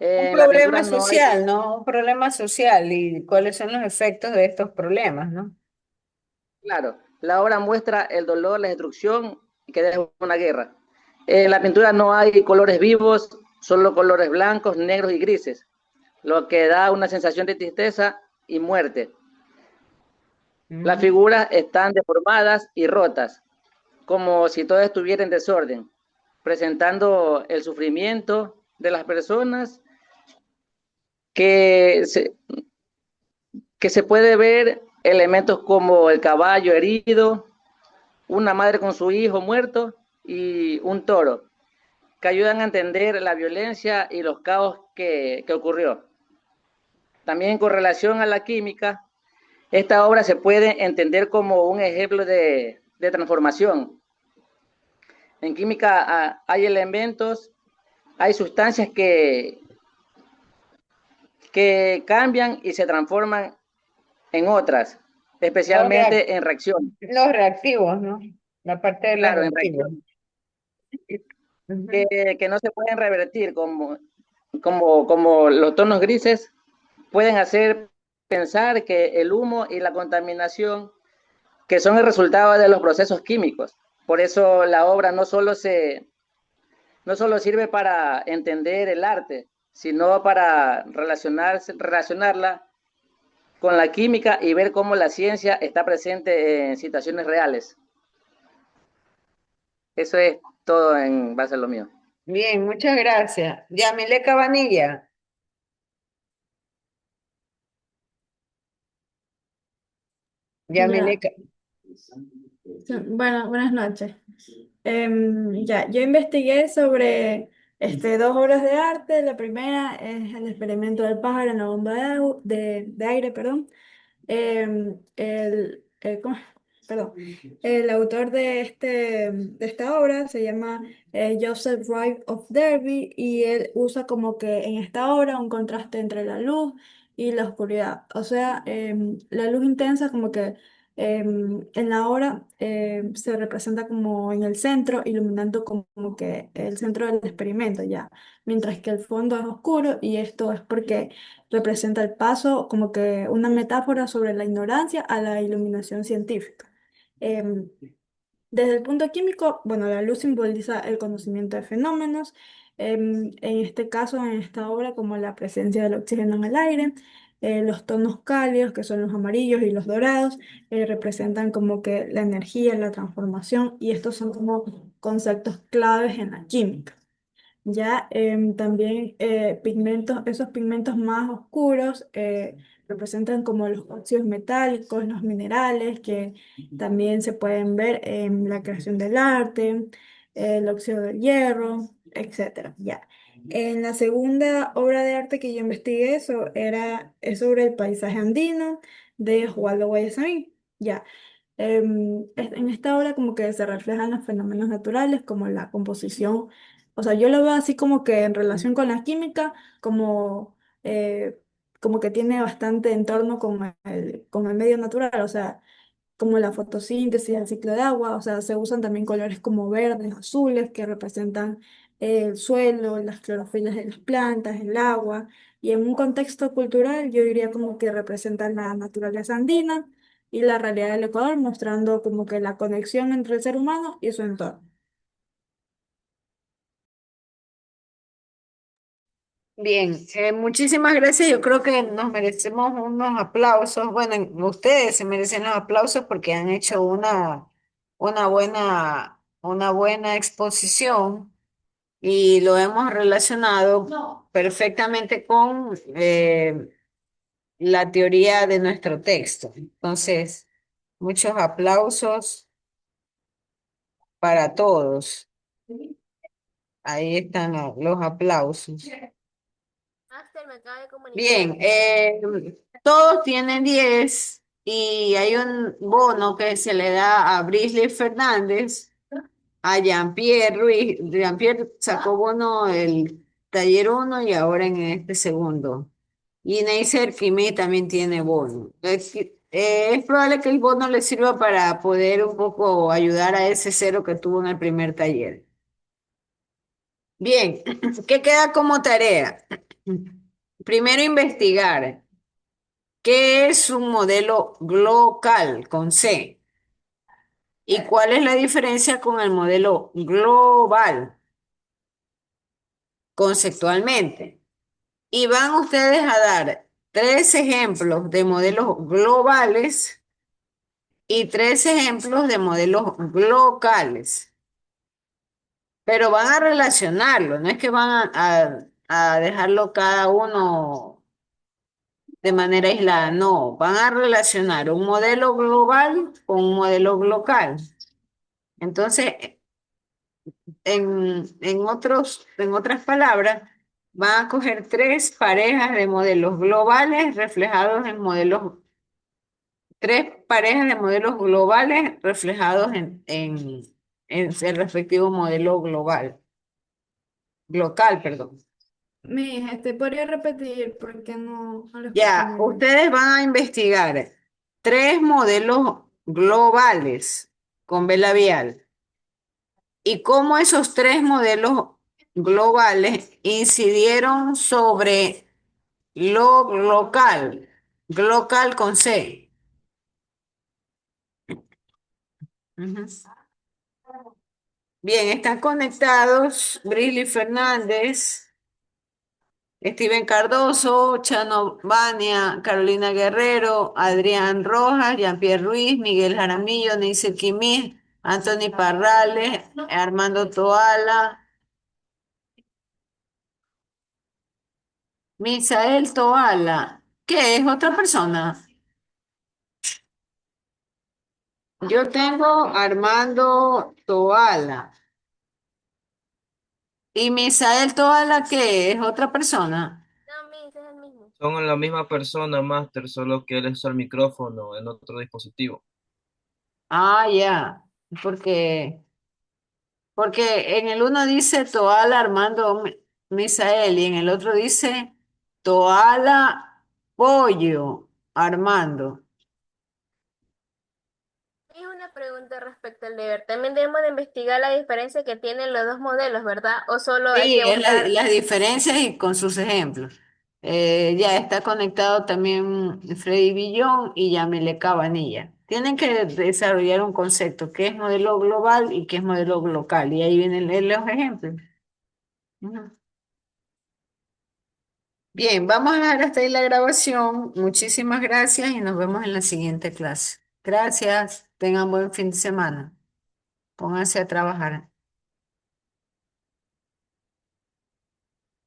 Un En la pintura problema no hay, social, ¿no? Un problema social y cuáles son los efectos de estos problemas, ¿no? claro, la obra muestra el dolor, la destrucción que deja una guerra. En la pintura no hay colores vivos, solo colores blancos, negros y grises, lo que da una sensación de tristeza y muerte. Las figuras están deformadas y rotas, como si todo estuviera en desorden, presentando el sufrimiento de las personas que se, que se puede ver elementos como el caballo herido, una madre con su hijo muerto y un toro, que ayudan a entender la violencia y los caos que ocurrió. También con relación a la química, esta obra se puede entender como un ejemplo de transformación. En química hay elementos, hay sustancias que cambian y se transforman en otras, Los, reac- especialmente en reacciones. los reactivos, ¿no? La parte de los Claro, en reactivos. reacciones Ujú. que no se pueden revertir, como los tonos grises pueden hacer pensar que el humo y la contaminación, que son el resultado de los procesos químicos. Por eso la obra no solo sirve para entender el arte, sino para relacionarla con la química y ver cómo la ciencia está presente en situaciones reales. Eso es todo en base a lo mío. Bien, muchas gracias. Yamile Cabanilla. Yamile, Ya, sí, bueno, buenas noches. Ya, yo investigué sobre dos obras de arte. La primera es El experimento del pájaro en la bomba de aire, perdón. ¿Cómo es? Perdón. El autor de esta obra se llama Joseph Wright of Derby y él usa como que en esta obra un contraste entre la luz y la oscuridad. O sea, la luz intensa como que en la obra se representa como en el centro, iluminando como que el centro del experimento ya, mientras que el fondo es oscuro y esto es porque representa el paso como que una metáfora sobre la ignorancia a la iluminación científica. Em, Desde el punto químico, bueno, la luz simboliza el conocimiento de fenómenos, en este caso, en esta obra, como la presencia del oxígeno en el aire, los tonos cálidos, que son los amarillos y los dorados, representan como que la energía, la transformación, y estos son como conceptos claves en la química. Ya también pigmentos, esos pigmentos más oscuros representan como los óxidos metálicos, los minerales, que también se pueden ver en la creación del arte, el óxido del hierro, etcétera. Ya. En la segunda obra de arte que yo investigué, es sobre el paisaje andino de Osvaldo Guayasamín. Ya. En esta obra como que se reflejan los fenómenos naturales como la composición, o sea, yo lo veo así como que en relación con la química, como, eh, como que tiene bastante entorno con el medio natural, o sea, como la fotosíntesis, el ciclo de agua, o sea, se usan también colores como verdes, azules, que representan el suelo, las clorofilas de las plantas, el agua, y en un contexto cultural yo diría como que representan la naturaleza andina y la realidad del Ecuador, mostrando como que la conexión entre el ser humano y su entorno. Bien, muchísimas gracias. Yo creo que nos merecemos unos aplausos. Bueno, ustedes se merecen los aplausos porque han hecho una buena exposición y lo hemos relacionado perfectamente con la teoría de nuestro texto. Entonces, muchos aplausos para todos. Ahí están los aplausos. Master, me acaba de comunicar. Bien, todos tienen 10 y hay un bono que se le da a Brisley Fernández, a Jean-Pierre Ruiz. Jean-Pierre sacó bono el taller uno y ahora en este segundo. Y Neisser Quimé también tiene bono. Es probable que el bono le sirva para poder un poco ayudar a ese cero que tuvo en el primer taller. Bien, ¿qué queda como tarea? Primero investigar. ¿Qué es un modelo glocal con C? ¿Y cuál es la diferencia con el modelo global conceptualmente? Y van ustedes a dar 3 ejemplos de modelos globales y 3 ejemplos de modelos locales. Pero van a relacionarlo, no es que van a dejarlo cada uno de manera aislada, no, van a relacionar un modelo global con un modelo local. Entonces, en otras palabras, van a coger 3 parejas de modelos globales reflejados en modelos, 3 parejas de modelos globales reflejados en el respectivo modelo global, local, perdón. ¿Podría repetir porque no lo escuché Ya, muy bien? ustedes van a investigar 3 modelos globales con B labial y cómo esos 3 modelos globales incidieron sobre lo local, local con C. Ujú. Bien, están conectados Briley Fernández, Steven Cardoso, Chano Bania, Carolina Guerrero, Adrián Rojas, Jean-Pierre Ruiz, Miguel Jaramillo, Neisser Quimí, Anthony Parrales, Armando Toala, Misael Toala. ¿Qué es otra persona? Yo tengo Armando Toala. ¿Y Misael Toala qué es otra persona? No, Miss, es el mismo. Son la misma persona, Master, solo que él usa el micrófono en otro dispositivo. Ah, ya. Porque, porque en el uno dice Toala Armando Misael y en el otro dice Toala Pollo Armando. Y una pregunta respecto al deber. También debemos de investigar la diferencia que tienen los dos modelos, ¿verdad? O solo hay Sí, que es buscar. las diferencias y con sus ejemplos. Ya está conectado también Freddy Villón y Yamile Cabanilla. Tienen que desarrollar un concepto, qué es modelo global y qué es modelo local. Y ahí vienen los ejemplos. Ujú. Bien, vamos a dejar hasta ahí la grabación. Muchísimas gracias y nos vemos en la siguiente clase. Gracias. Tengan buen fin de semana. Pónganse a trabajar.